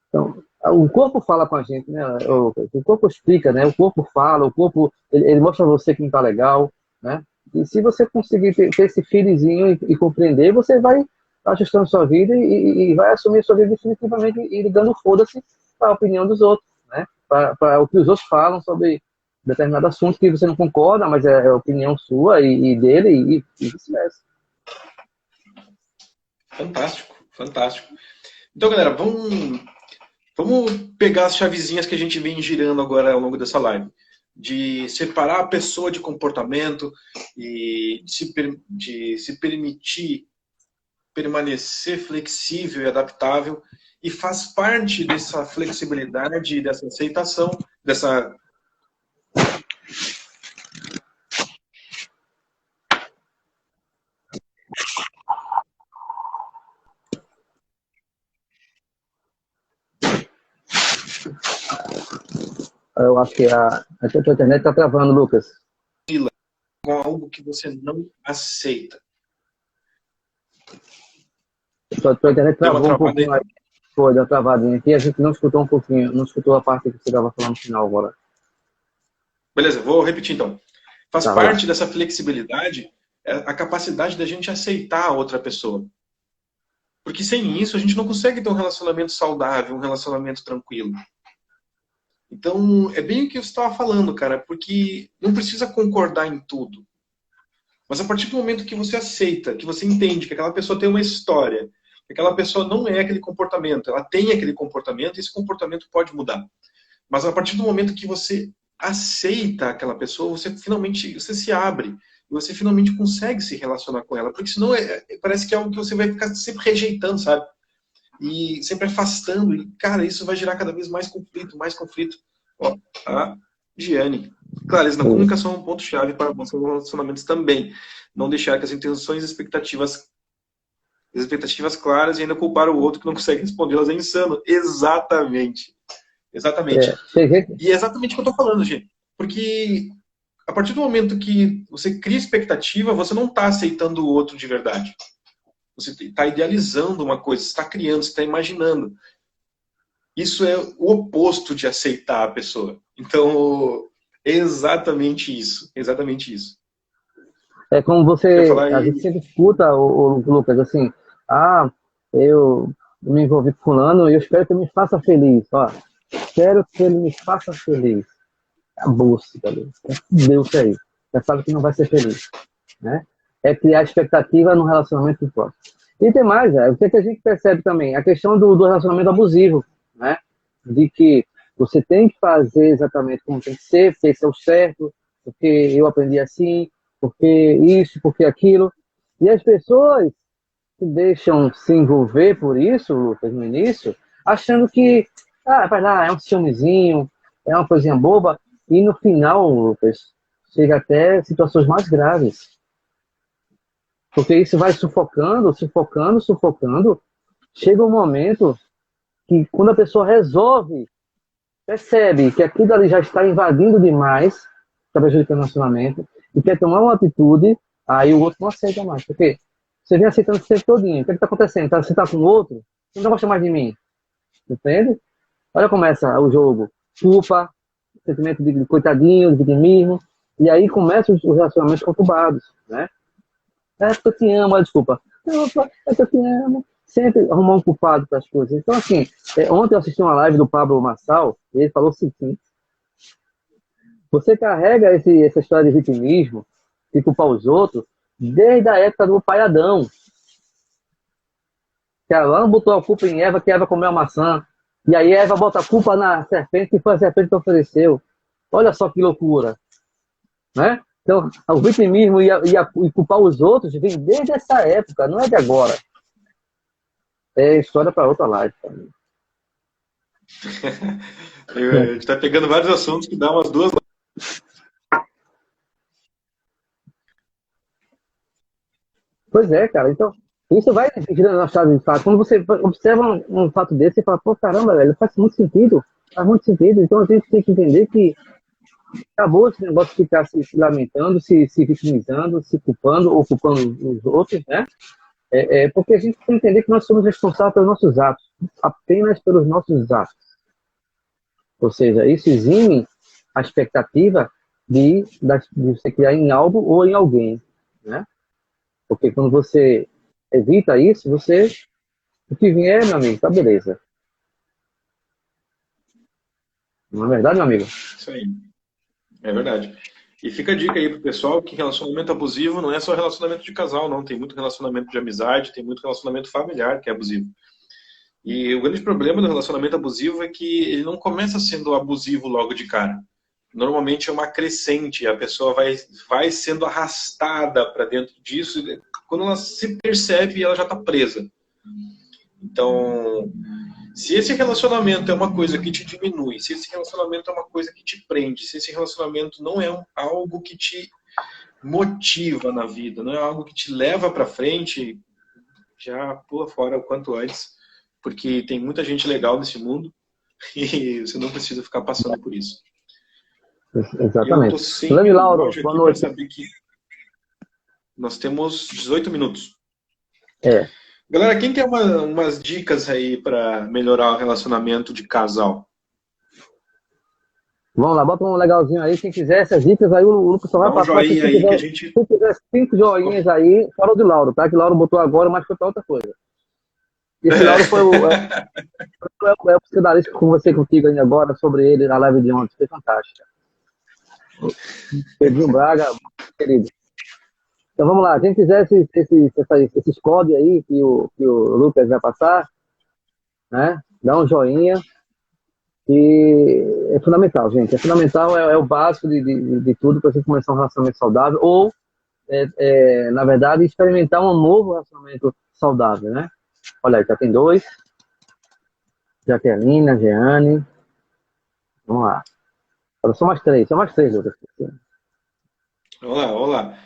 Então, o corpo fala com a gente, né? O corpo explica, né? O corpo fala, o corpo ele mostra a você que não está legal, né? E se você conseguir ter esse feelingzinho e compreender, você vai ajustando sua vida e vai assumir a sua vida definitivamente e dando foda-se para a opinião dos outros, né? Para o que os outros falam sobre determinado assunto que você não concorda, mas é a opinião sua e dele e vice-versa. Fantástico, fantástico. Então, galera, vamos pegar as chavezinhas que a gente vem girando agora ao longo dessa live. De separar a pessoa de comportamento e de se permitir permanecer flexível e adaptável, e faz parte dessa flexibilidade, dessa aceitação, dessa... Eu acho que a tua internet está travando, Lucas. Com algo que você não aceita. Tua internet travou um pouquinho aí. Foi, deu uma travadinha aqui. A gente não escutou um pouquinho, não escutou a parte que você estava falando no final agora. Beleza, vou repetir então. Faz parte dessa flexibilidade a capacidade da gente aceitar a outra pessoa. Porque sem isso a gente não consegue ter um relacionamento saudável, um relacionamento tranquilo. Então, é bem o que você estava falando, cara, porque não precisa concordar em tudo. Mas a partir do momento que você aceita, que você entende que aquela pessoa tem uma história, que aquela pessoa não é aquele comportamento, ela tem aquele comportamento e esse comportamento pode mudar. Mas a partir do momento que você aceita aquela pessoa, você se abre e você finalmente consegue se relacionar com ela. Porque senão parece que é algo que você vai ficar sempre rejeitando, sabe? E sempre afastando. E, cara, isso vai gerar cada vez mais conflito, mais conflito. Ó, a Giane. Clareza na comunicação é um ponto-chave para bons relacionamentos também. Não deixar que as intenções e expectativas claras e ainda culpar o outro que não consegue respondê-las é insano. Exatamente. Exatamente. E é exatamente o que eu estou falando, gente. Porque a partir do momento que você cria expectativa, você não está aceitando o outro de verdade. Você está idealizando uma coisa, você está criando, você está imaginando. Isso é o oposto de aceitar a pessoa. Então, é exatamente isso. Exatamente isso. É como você, a gente sempre escuta, o Lucas, assim, eu me envolvi com fulano e eu espero que ele me faça feliz. Ó, espero que ele me faça feliz. Acabou-se, galera. Deus aí. Já sabe que não vai ser feliz. Né? É criar expectativa no relacionamento próximo. E tem mais, o que a gente percebe também? A questão do relacionamento abusivo, né? De que você tem que fazer exatamente como tem que ser, porque esse é o certo, porque eu aprendi assim, porque isso, porque aquilo. E as pessoas se deixam se envolver por isso, Lucas, no início, achando que, vai lá, é um ciúmezinho, é uma coisinha boba, e no final, Lucas, chega até situações mais graves. Porque isso vai sufocando, sufocando, sufocando. Chega um momento que quando a pessoa resolve, percebe que aquilo ali já está invadindo demais, está prejudicando o relacionamento, e quer tomar uma atitude, aí o outro não aceita mais. Porque você vem aceitando o tempo todinho. O que está acontecendo? Você está com o outro? Você não gosta mais de mim. Entende? Olha como começa o jogo. Culpa, sentimento de coitadinho, de vitimismo, e aí começam os relacionamentos conturbados, né? É porque eu te amo, desculpa. É porque eu te amo. sempre arrumar um culpado para as coisas. Então, assim, ontem eu assisti uma live do Pablo Marçal, e ele falou o seguinte: você carrega essa história de vitimismo, de culpar os outros, desde a época do pai Adão. Que Adão botou a culpa em Eva, que Eva comeu a maçã. E aí Eva bota a culpa na serpente, que foi a serpente que ofereceu. Olha só que loucura, né? Então, o vitimismo e culpar os outros vem desde essa época, não é de agora. É história para outra live. A gente está pegando vários assuntos que dá umas duas. Pois é, cara. Então, isso vai girando na chave de fato. Quando você observa um fato desse, você fala, pô, caramba, velho, faz muito sentido. Faz muito sentido. Então, a gente tem que entender que acabou esse negócio de ficar se lamentando, se vitimizando, se culpando ou culpando os outros, né? Porque a gente tem que entender que nós somos responsáveis pelos nossos atos, apenas pelos nossos atos. Ou seja, isso exime a expectativa de você criar em algo ou em alguém, né? Porque quando você evita isso, o que vier, meu amigo, tá beleza. Não é verdade, meu amigo? Isso aí. É verdade. E fica a dica aí pro pessoal que relacionamento abusivo não é só relacionamento de casal, não. Tem muito relacionamento de amizade, tem muito relacionamento familiar que é abusivo. E o grande problema do relacionamento abusivo é que ele não começa sendo abusivo logo de cara. Normalmente é uma crescente, a pessoa vai sendo arrastada para dentro disso, e quando ela se percebe, ela já está presa. Então, se esse relacionamento é uma coisa que te diminui, se esse relacionamento é uma coisa que te prende, se esse relacionamento não é algo que te motiva na vida, não é algo que te leva para frente, já pula fora o quanto antes, porque tem muita gente legal nesse mundo e você não precisa ficar passando por isso. E eu estou Exatamente. sem Grande Lauro, relógio boa aqui para noite. saber que nós temos 18 minutos. É. Galera, quem tem umas dicas aí para melhorar o relacionamento de casal? Vamos lá, bota um legalzinho aí. Quem quiser essas dicas aí, o Lucas só vai Dá um passar. joinha aí que a gente... Se quiser 5 joinhas aí, fala o de Lauro, tá? Que Lauro botou agora, mas foi pra outra coisa. Esse Lauro foi o psicanalista que eu conversei contigo ainda agora sobre ele na live de ontem. Foi fantástico. Pedrinho Braga, querido. Então vamos lá, quem quiser esses códigos aí que o Lucas vai passar, né? Dá um joinha. E é fundamental, gente. É fundamental, é o básico de tudo para você começar um relacionamento saudável ou, na verdade, experimentar um novo relacionamento saudável, né? Olha aí, já tem 2. Jaqueline, Jeane. Vamos lá. Agora são mais 3, Lucas. Vamos lá, vamos lá.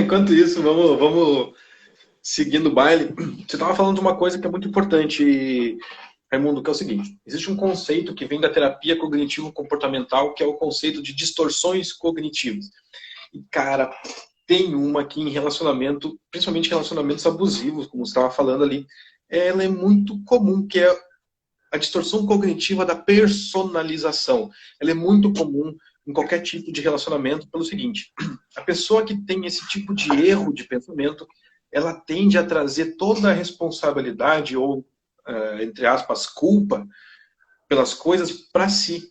Enquanto isso, vamos seguindo o baile. Você estava falando de uma coisa que é muito importante, Raimundo, que é o seguinte: existe um conceito que vem da terapia cognitivo-comportamental, que é o conceito de distorções cognitivas. E, cara, tem uma aqui em relacionamento, principalmente relacionamentos abusivos, como você estava falando ali, ela é muito comum, que é a distorção cognitiva da personalização. Ela é muito comum em qualquer tipo de relacionamento pelo seguinte: a pessoa que tem esse tipo de erro de pensamento, ela tende a trazer toda a responsabilidade ou, entre aspas, culpa pelas coisas para si.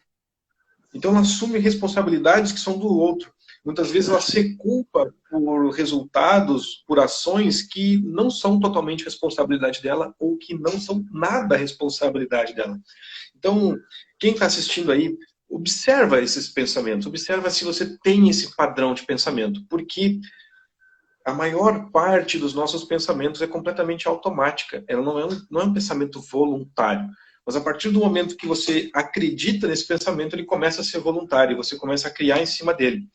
Então ela assume responsabilidades que são do outro. Muitas vezes ela se culpa por resultados, por ações que não são totalmente responsabilidade dela ou que não são nada responsabilidade dela. Então, quem está assistindo aí, observa esses pensamentos, observa se você tem esse padrão de pensamento, porque a maior parte dos nossos pensamentos é completamente automática. Ela não é um pensamento voluntário. Mas a partir do momento que você acredita nesse pensamento, ele começa a ser voluntário, você começa a criar em cima dele.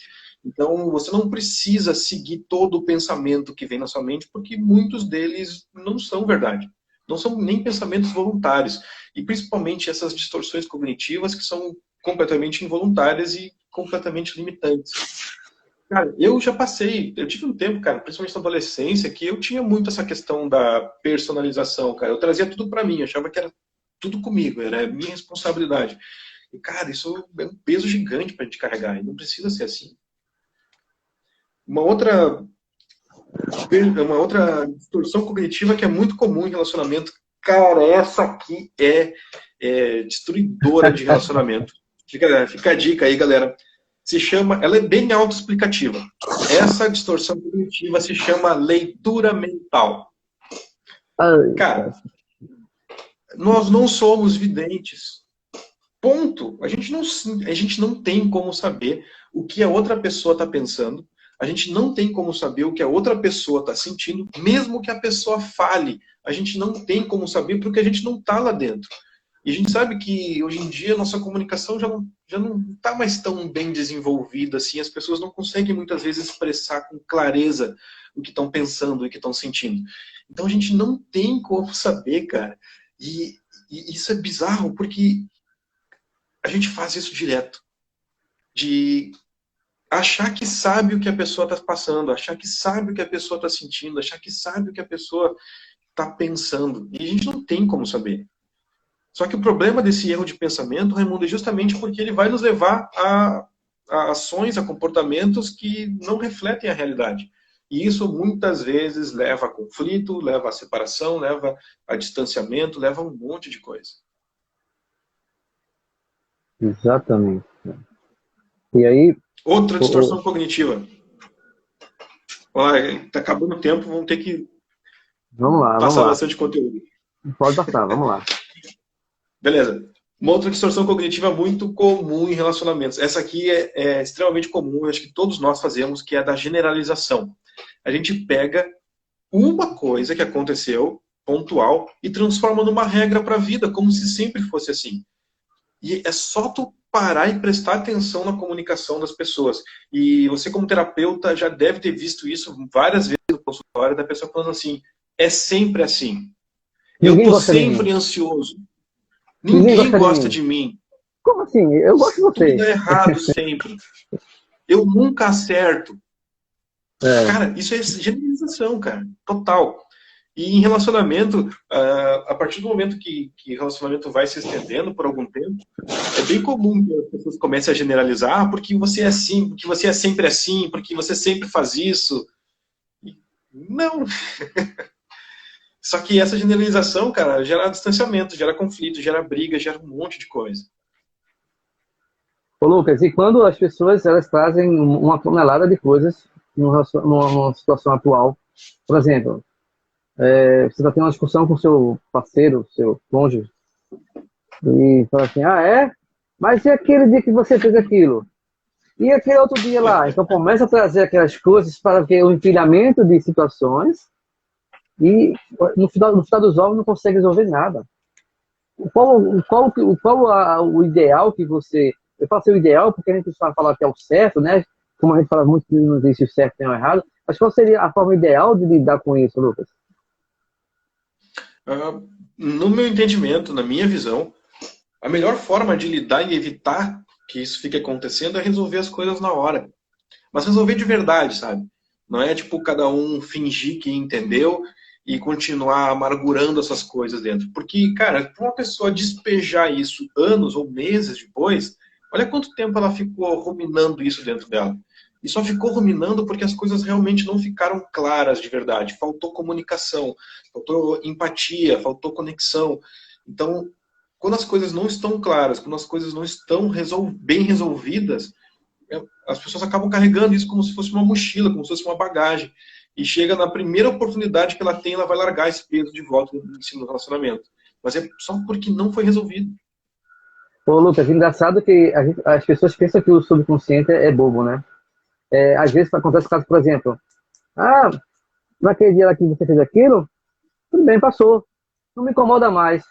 Então, você não precisa seguir todo o pensamento que vem na sua mente, porque muitos deles não são verdade. Não são nem pensamentos voluntários. E principalmente essas distorções cognitivas que são completamente involuntárias e completamente limitantes. Cara, eu já passei, eu tive um tempo, cara, principalmente na adolescência, que eu tinha muito essa questão da personalização, cara. Eu trazia tudo pra mim, achava que era tudo comigo, era minha responsabilidade. E, cara, isso é um peso gigante pra gente carregar, e não precisa ser assim. Uma outra Uma outra distorção cognitiva que é muito comum em relacionamento. Cara, essa aqui é destruidora de relacionamento. Fica a dica aí, galera. Ela é bem autoexplicativa. Essa distorção cognitiva se chama leitura mental. Cara, nós não somos videntes. Ponto. A gente não tem como saber o que a outra pessoa está pensando. A gente não tem como saber o que a outra pessoa está sentindo, mesmo que a pessoa fale. A gente não tem como saber porque a gente não está lá dentro. E a gente sabe que hoje em dia a nossa comunicação já não está mais tão bem desenvolvida assim. As pessoas não conseguem muitas vezes expressar com clareza o que estão pensando e o que estão sentindo. Então a gente não tem como saber, cara. E isso é bizarro porque a gente faz isso direto. De achar que sabe o que a pessoa está passando, achar que sabe o que a pessoa está sentindo, achar que sabe o que a pessoa está pensando. E a gente não tem como saber. Só que o problema desse erro de pensamento, Raimundo, é justamente porque ele vai nos levar a ações, a comportamentos que não refletem a realidade. E isso muitas vezes leva a conflito, leva a separação, leva a distanciamento, leva a um monte de coisa. Exatamente. E aí... Outra distorção cognitiva. Está acabando o tempo, vamos ter que passar bastante conteúdo. Pode passar, vamos lá. Beleza. Uma outra distorção cognitiva muito comum em relacionamentos. Essa aqui é extremamente comum, eu acho que todos nós fazemos, que é a da generalização. A gente pega uma coisa que aconteceu, pontual, e transforma numa regra para a vida, como se sempre fosse assim. E é só tu parar e prestar atenção na comunicação das pessoas. E você, como terapeuta, já deve ter visto isso várias vezes no consultório, da pessoa falando assim, é sempre assim. Eu tô sempre ansioso. Ninguém gosta de mim. Como assim? Eu gosto de você. Tudo é errado sempre. Eu nunca acerto. Cara, isso é generalização, cara. Total. E em relacionamento, a partir do momento que o relacionamento vai se estendendo por algum tempo, é bem comum que as pessoas comecem a generalizar, porque você é assim, porque você é sempre assim, porque você sempre faz isso. Não. Só que essa generalização, cara, gera distanciamento, gera conflito, gera briga, gera um monte de coisa. Ô, Lucas, e quando as pessoas elas trazem uma tonelada de coisas numa situação atual, por exemplo, você está tendo uma discussão com o seu parceiro, seu cônjuge, e fala assim, mas e aquele dia que você fez aquilo? E aquele outro dia lá? Então começa a trazer aquelas coisas para que o empilhamento de situações e no final dos ovos não consegue resolver nada. Qual o ideal que você... Eu falo assim, o ideal porque a gente só fala que é o certo, né? Como a gente fala muito que não existe o certo nem o errado, mas qual seria a forma ideal de lidar com isso, Lucas? No meu entendimento, na minha visão, a melhor forma de lidar e evitar que isso fique acontecendo é resolver as coisas na hora. Mas resolver de verdade, sabe? Não é tipo cada um fingir que entendeu e continuar amargurando essas coisas dentro. Porque, cara, para uma pessoa despejar isso anos ou meses depois, olha quanto tempo ela ficou ruminando isso dentro dela. E só ficou ruminando porque as coisas realmente não ficaram claras de verdade. Faltou comunicação, faltou empatia, faltou conexão. Então, quando as coisas não estão claras, quando as coisas não estão bem resolvidas, as pessoas acabam carregando isso como se fosse uma mochila, como se fosse uma bagagem. E chega na primeira oportunidade que ela tem, ela vai largar esse peso de volta em cima do relacionamento. Mas é só porque não foi resolvido. Ô, Lucas, engraçado que as pessoas pensam que o subconsciente é bobo, né? Às vezes acontece o caso, por exemplo, naquele dia lá que você fez aquilo, tudo bem, passou. Não me incomoda mais.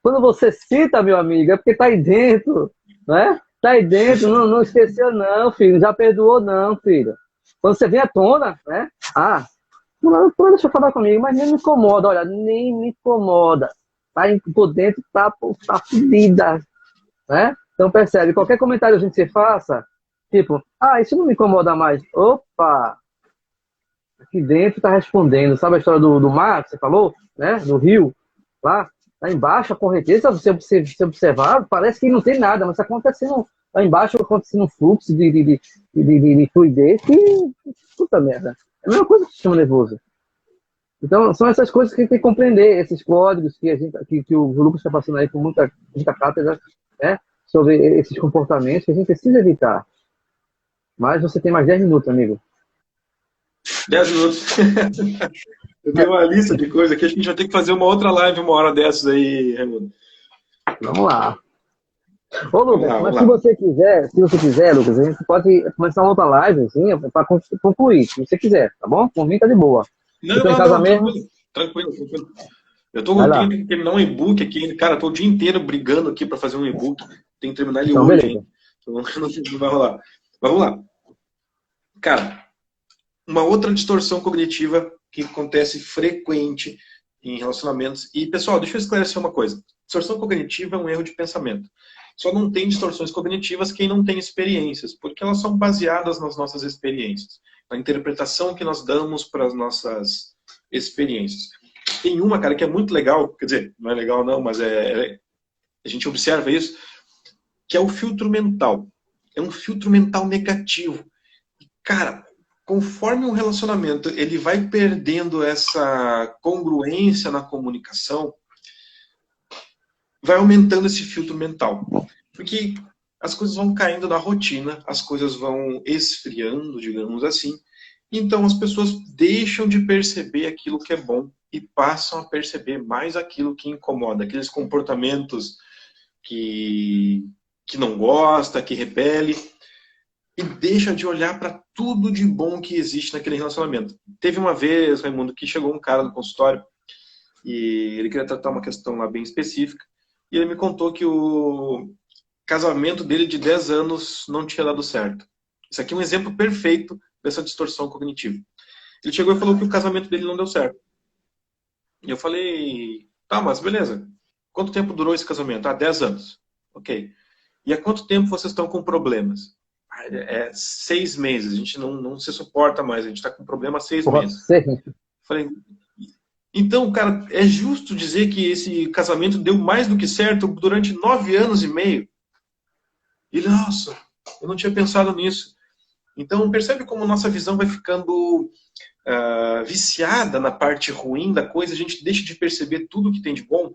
Quando você cita, meu amigo, é porque tá aí dentro, né? Tá aí dentro, não esqueceu não, filho. Não já perdoou não, filho. Quando você vem à tona, né? Não deixa eu falar comigo, mas nem me incomoda, olha, nem me incomoda. Tá por dentro, tá fedida, né? Então percebe, qualquer comentário que você faça, tipo, isso não me incomoda mais. Opa! Aqui dentro tá respondendo. Sabe a história do mar que você falou, né? Do rio, lá embaixo, a correnteza, você observar, parece que não tem nada, mas está acontecendo lá embaixo, acontecendo um fluxo de fluidez que, puta merda. É a mesma coisa que o sistema nervoso. Então, são essas coisas que a gente tem que compreender, esses códigos que o Lucas está passando aí com muita cátedra, né, sobre esses comportamentos que a gente precisa evitar. Mas você tem mais 10 minutos, amigo. 10 minutos. Eu tenho uma lista de coisas aqui, acho que a gente vai ter que fazer uma outra live uma hora dessas aí, Raimundo. Vamos lá. Ô, Lucas, Vamos lá. se você quiser, Lucas, a gente pode começar uma outra live, assim, para concluir, se você quiser, tá bom? Por mim tá de boa. Não, tranquilo. Eu tenho que terminar um e-book aqui, cara, tô o dia inteiro brigando aqui para fazer um e-book, tenho que terminar ele então, hoje, beleza. hein? Então, não vai rolar. Mas vamos lá. Cara, uma outra distorção cognitiva que acontece frequente em relacionamentos. E, pessoal, deixa eu esclarecer uma coisa. Distorção cognitiva é um erro de pensamento. Só não tem distorções cognitivas quem não tem experiências, porque elas são baseadas nas nossas experiências, na interpretação que nós damos para as nossas experiências. Tem uma, cara, que é muito legal, quer dizer, não é legal não, mas a gente observa isso, que é o filtro mental. É um filtro mental negativo. E, cara, conforme um relacionamento ele vai perdendo essa congruência na comunicação, vai aumentando esse filtro mental. Porque as coisas vão caindo na rotina, as coisas vão esfriando, digamos assim. Então as pessoas deixam de perceber aquilo que é bom e passam a perceber mais aquilo que incomoda, aqueles comportamentos que não gosta, que repele, e deixa de olhar para tudo de bom que existe naquele relacionamento. Teve uma vez, Raimundo, que chegou um cara no consultório e ele queria tratar uma questão lá bem específica, e ele me contou que o casamento dele de 10 anos não tinha dado certo. Isso aqui é um exemplo perfeito dessa distorção cognitiva. Ele chegou e falou que o casamento dele não deu certo. E eu falei, tá, mas beleza. Quanto tempo durou esse casamento? 10 anos. Ok. E há quanto tempo vocês estão com problemas? 6 meses. A gente não se suporta mais. A gente está com problema há 6 meses. Falei, então, cara, é justo dizer que esse casamento deu mais do que certo durante 9 anos e meio? E, nossa, eu não tinha pensado nisso. Então, percebe como nossa visão vai ficando viciada na parte ruim da coisa, a gente deixa de perceber tudo que tem de bom.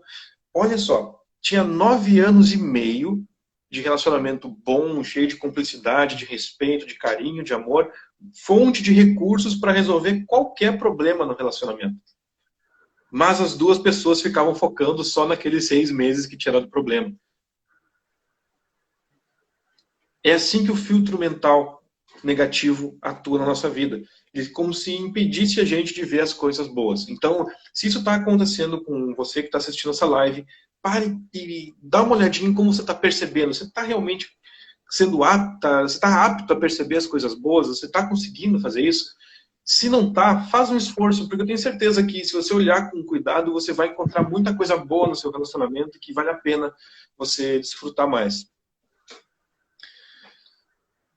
Olha só, tinha 9 anos e meio de relacionamento bom, cheio de cumplicidade, de respeito, de carinho, de amor, fonte de recursos para resolver qualquer problema no relacionamento. Mas as duas pessoas ficavam focando só naqueles 6 meses que tinha dado problema. É assim que o filtro mental negativo atua na nossa vida. É como se impedisse a gente de ver as coisas boas. Então, se isso está acontecendo com você que está assistindo essa live, pare e dá uma olhadinha em como você está percebendo. Você está realmente sendo apta, você está apto a perceber as coisas boas? Você está conseguindo fazer isso? Se não está, faz um esforço, porque eu tenho certeza que se você olhar com cuidado, você vai encontrar muita coisa boa no seu relacionamento que vale a pena você desfrutar mais.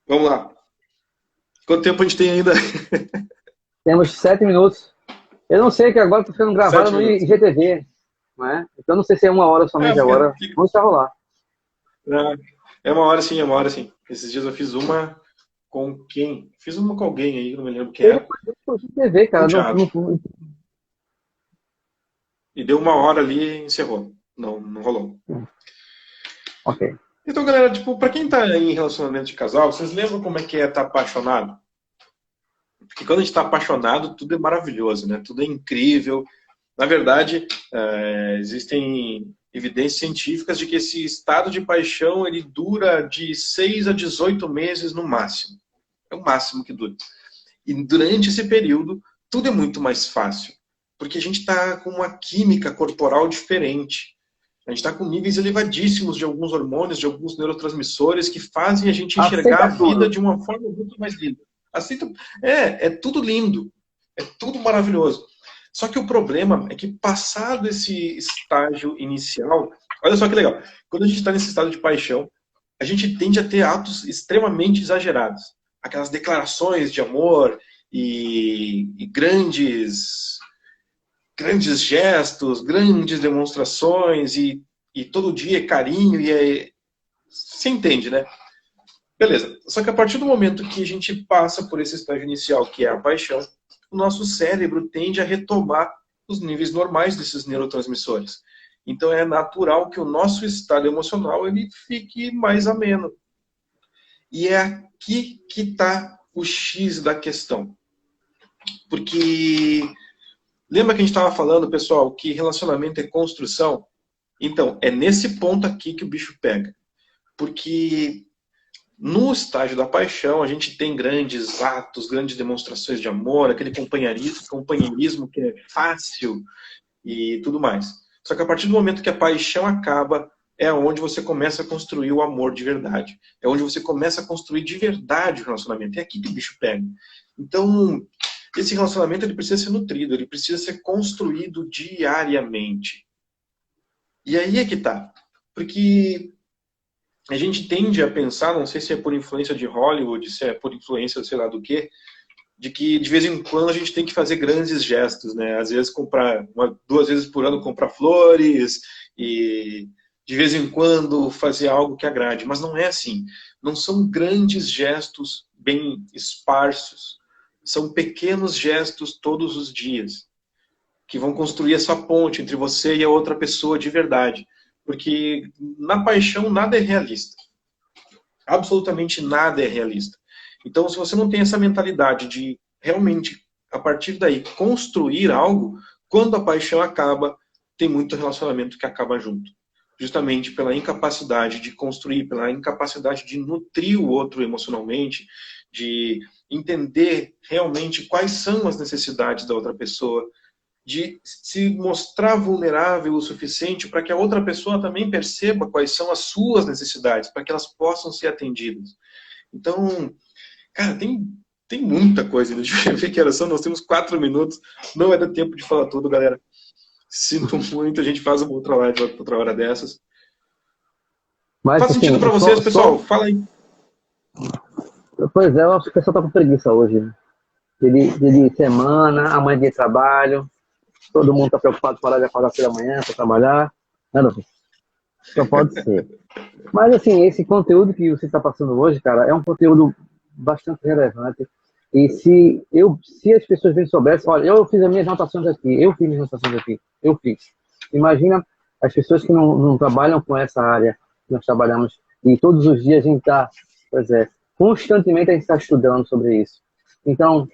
Vamos lá. Quanto tempo a gente tem ainda? Temos 7 minutos. Eu não sei, que agora estou ficando gravado no IGTV. Não é? Então não sei se é 1 hora somente agora. Vamos deixar rolar. É 1 hora sim, é 1 hora sim. Esses dias eu fiz uma com quem? Fiz uma com alguém aí, não me lembro quem era. Eu IGTV, cara. E deu 1 hora ali e encerrou. Não rolou. Ok. Então, galera, tipo, pra quem tá em relacionamento de casal, vocês lembram como é que é estar apaixonado? Porque quando a gente tá apaixonado, tudo é maravilhoso, né? Tudo é incrível. Na verdade, existem evidências científicas de que esse estado de paixão, ele dura de 6 a 18 meses no máximo. É o máximo que dura. E durante esse período, tudo é muito mais fácil. Porque a gente está com uma química corporal diferente. A gente está com níveis elevadíssimos de alguns hormônios, de alguns neurotransmissores que fazem a gente enxergar a vida de uma forma muito mais linda. É tudo lindo. É tudo maravilhoso. Só que o problema é que passado esse estágio inicial, olha só que legal, quando a gente está nesse estado de paixão, a gente tende a ter atos extremamente exagerados. Aquelas declarações de amor e grandes gestos, grandes demonstrações e todo dia é carinho você entende, né? Beleza. Só que a partir do momento que a gente passa por esse estágio inicial, que é a paixão, o nosso cérebro tende a retomar os níveis normais desses neurotransmissores. Então é natural que o nosso estado emocional ele fique mais ameno. E é aqui que está o X da questão. Porque lembra que a gente estava falando, pessoal, que relacionamento é construção? Então, é nesse ponto aqui que o bicho pega. Porque no estágio da paixão, a gente tem grandes atos, grandes demonstrações de amor, aquele companheirismo que é fácil e tudo mais. Só que a partir do momento que a paixão acaba, é onde você começa a construir o amor de verdade. É onde você começa a construir de verdade o relacionamento. É aqui que o bicho pega. Então, esse relacionamento ele precisa ser nutrido, ele precisa ser construído diariamente. E aí é que tá. Porque a gente tende a pensar, não sei se é por influência de Hollywood, se é por influência sei lá do quê, de que de vez em quando a gente tem que fazer grandes gestos, né? Às vezes comprar, 2 vezes por ano comprar flores e de vez em quando fazer algo que agrade. Mas não é assim. Não são grandes gestos bem esparsos. São pequenos gestos todos os dias que vão construir essa ponte entre você e a outra pessoa de verdade. Porque na paixão nada é realista. Absolutamente nada é realista. Então, se você não tem essa mentalidade de realmente, a partir daí, construir algo, quando a paixão acaba, tem muito relacionamento que acaba junto. Justamente pela incapacidade de construir, pela incapacidade de nutrir o outro emocionalmente, de entender realmente quais são as necessidades da outra pessoa, de se mostrar vulnerável o suficiente para que a outra pessoa também perceba quais são as suas necessidades, para que elas possam ser atendidas. Então, cara, tem muita coisa. Deixa eu ver que horas são. Nós temos 4 minutos. Não vai dar tempo de falar tudo, galera. Sinto muito. A gente faz uma outra live outra hora dessas. Mas, faz sentido para vocês, pessoal? Fala aí. Pois é, eu acho que o pessoal tá com preguiça hoje. De semana, amanhã de trabalho. Todo mundo tá preocupado com a hora de acordar cedo da manhã para trabalhar. Não, só pode ser. Mas, assim, esse conteúdo que você está passando hoje, cara, é um conteúdo bastante relevante. E se as pessoas bem soubessem... Olha, eu fiz as minhas anotações aqui. Eu fiz. Imagina as pessoas que não trabalham com essa área que nós trabalhamos. E todos os dias a gente está... Pois é, constantemente a gente está estudando sobre isso. Então,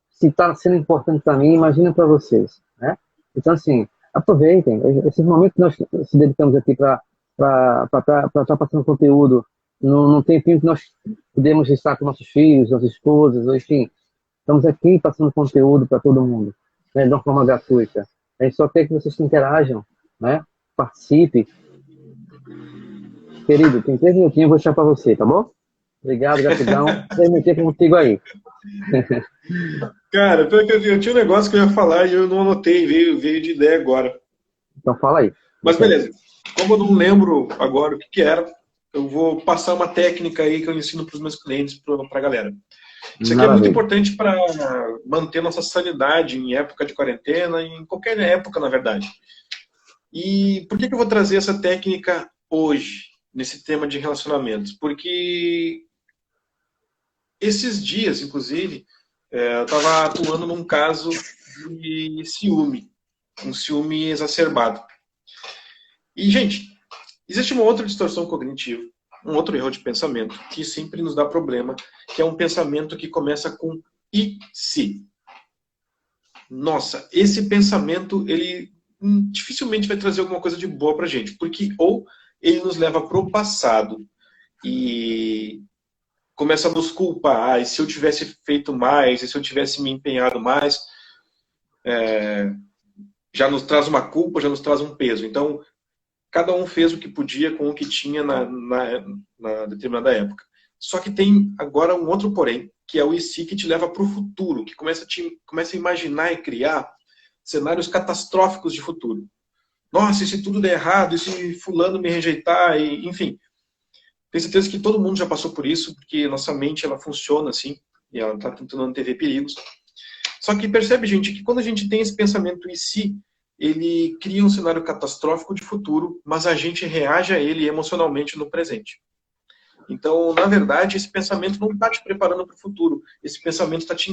se está sendo importante para mim, imagina para vocês, né? Então, assim, aproveitem. Esse momento que nós se dedicamos aqui para estar passando conteúdo num tempinho que nós podemos estar com nossos filhos, nossas esposas, enfim. Estamos aqui passando conteúdo para todo mundo, né, de uma forma gratuita. A gente só quer que vocês interajam, né? Participe. Querido, tem 3 minutinhos, eu vou deixar para você, tá bom? Obrigado, gratidão. 3 minutinhos contigo aí. Cara, eu tinha um negócio que eu ia falar e eu não anotei, veio de ideia agora. Então fala aí. Mas beleza. Como eu não lembro agora o que era, eu vou passar uma técnica aí que eu ensino para os meus clientes, para a galera. Isso aqui é muito importante para manter nossa sanidade em época de quarentena, em qualquer época, na verdade. E por que eu vou trazer essa técnica hoje, nesse tema de relacionamentos? Porque esses dias, inclusive, eu estava atuando num caso de ciúme, um ciúme exacerbado. E, gente, existe uma outra distorção cognitiva, um outro erro de pensamento, que sempre nos dá problema, que é um pensamento que começa com e se. Nossa, esse pensamento, ele dificilmente vai trazer alguma coisa de boa pra gente, porque ou ele nos leva pro passado e começa a nos culpar, e se eu tivesse feito mais, e se eu tivesse me empenhado mais, já nos traz uma culpa, já nos traz um peso. Então, cada um fez o que podia com o que tinha na determinada época. Só que tem agora um outro porém, que é o e se, que te leva para o futuro, que começa a imaginar e criar cenários catastróficos de futuro. Nossa, e se tudo der errado, e se fulano me rejeitar, e, enfim. Tenho certeza que todo mundo já passou por isso, porque nossa mente ela funciona assim, e ela está tentando antever perigos. Só que percebe, gente, que quando a gente tem esse pensamento e se, ele cria um cenário catastrófico de futuro, mas a gente reage a ele emocionalmente no presente. Então, na verdade, esse pensamento não está te preparando para o futuro. Esse pensamento está te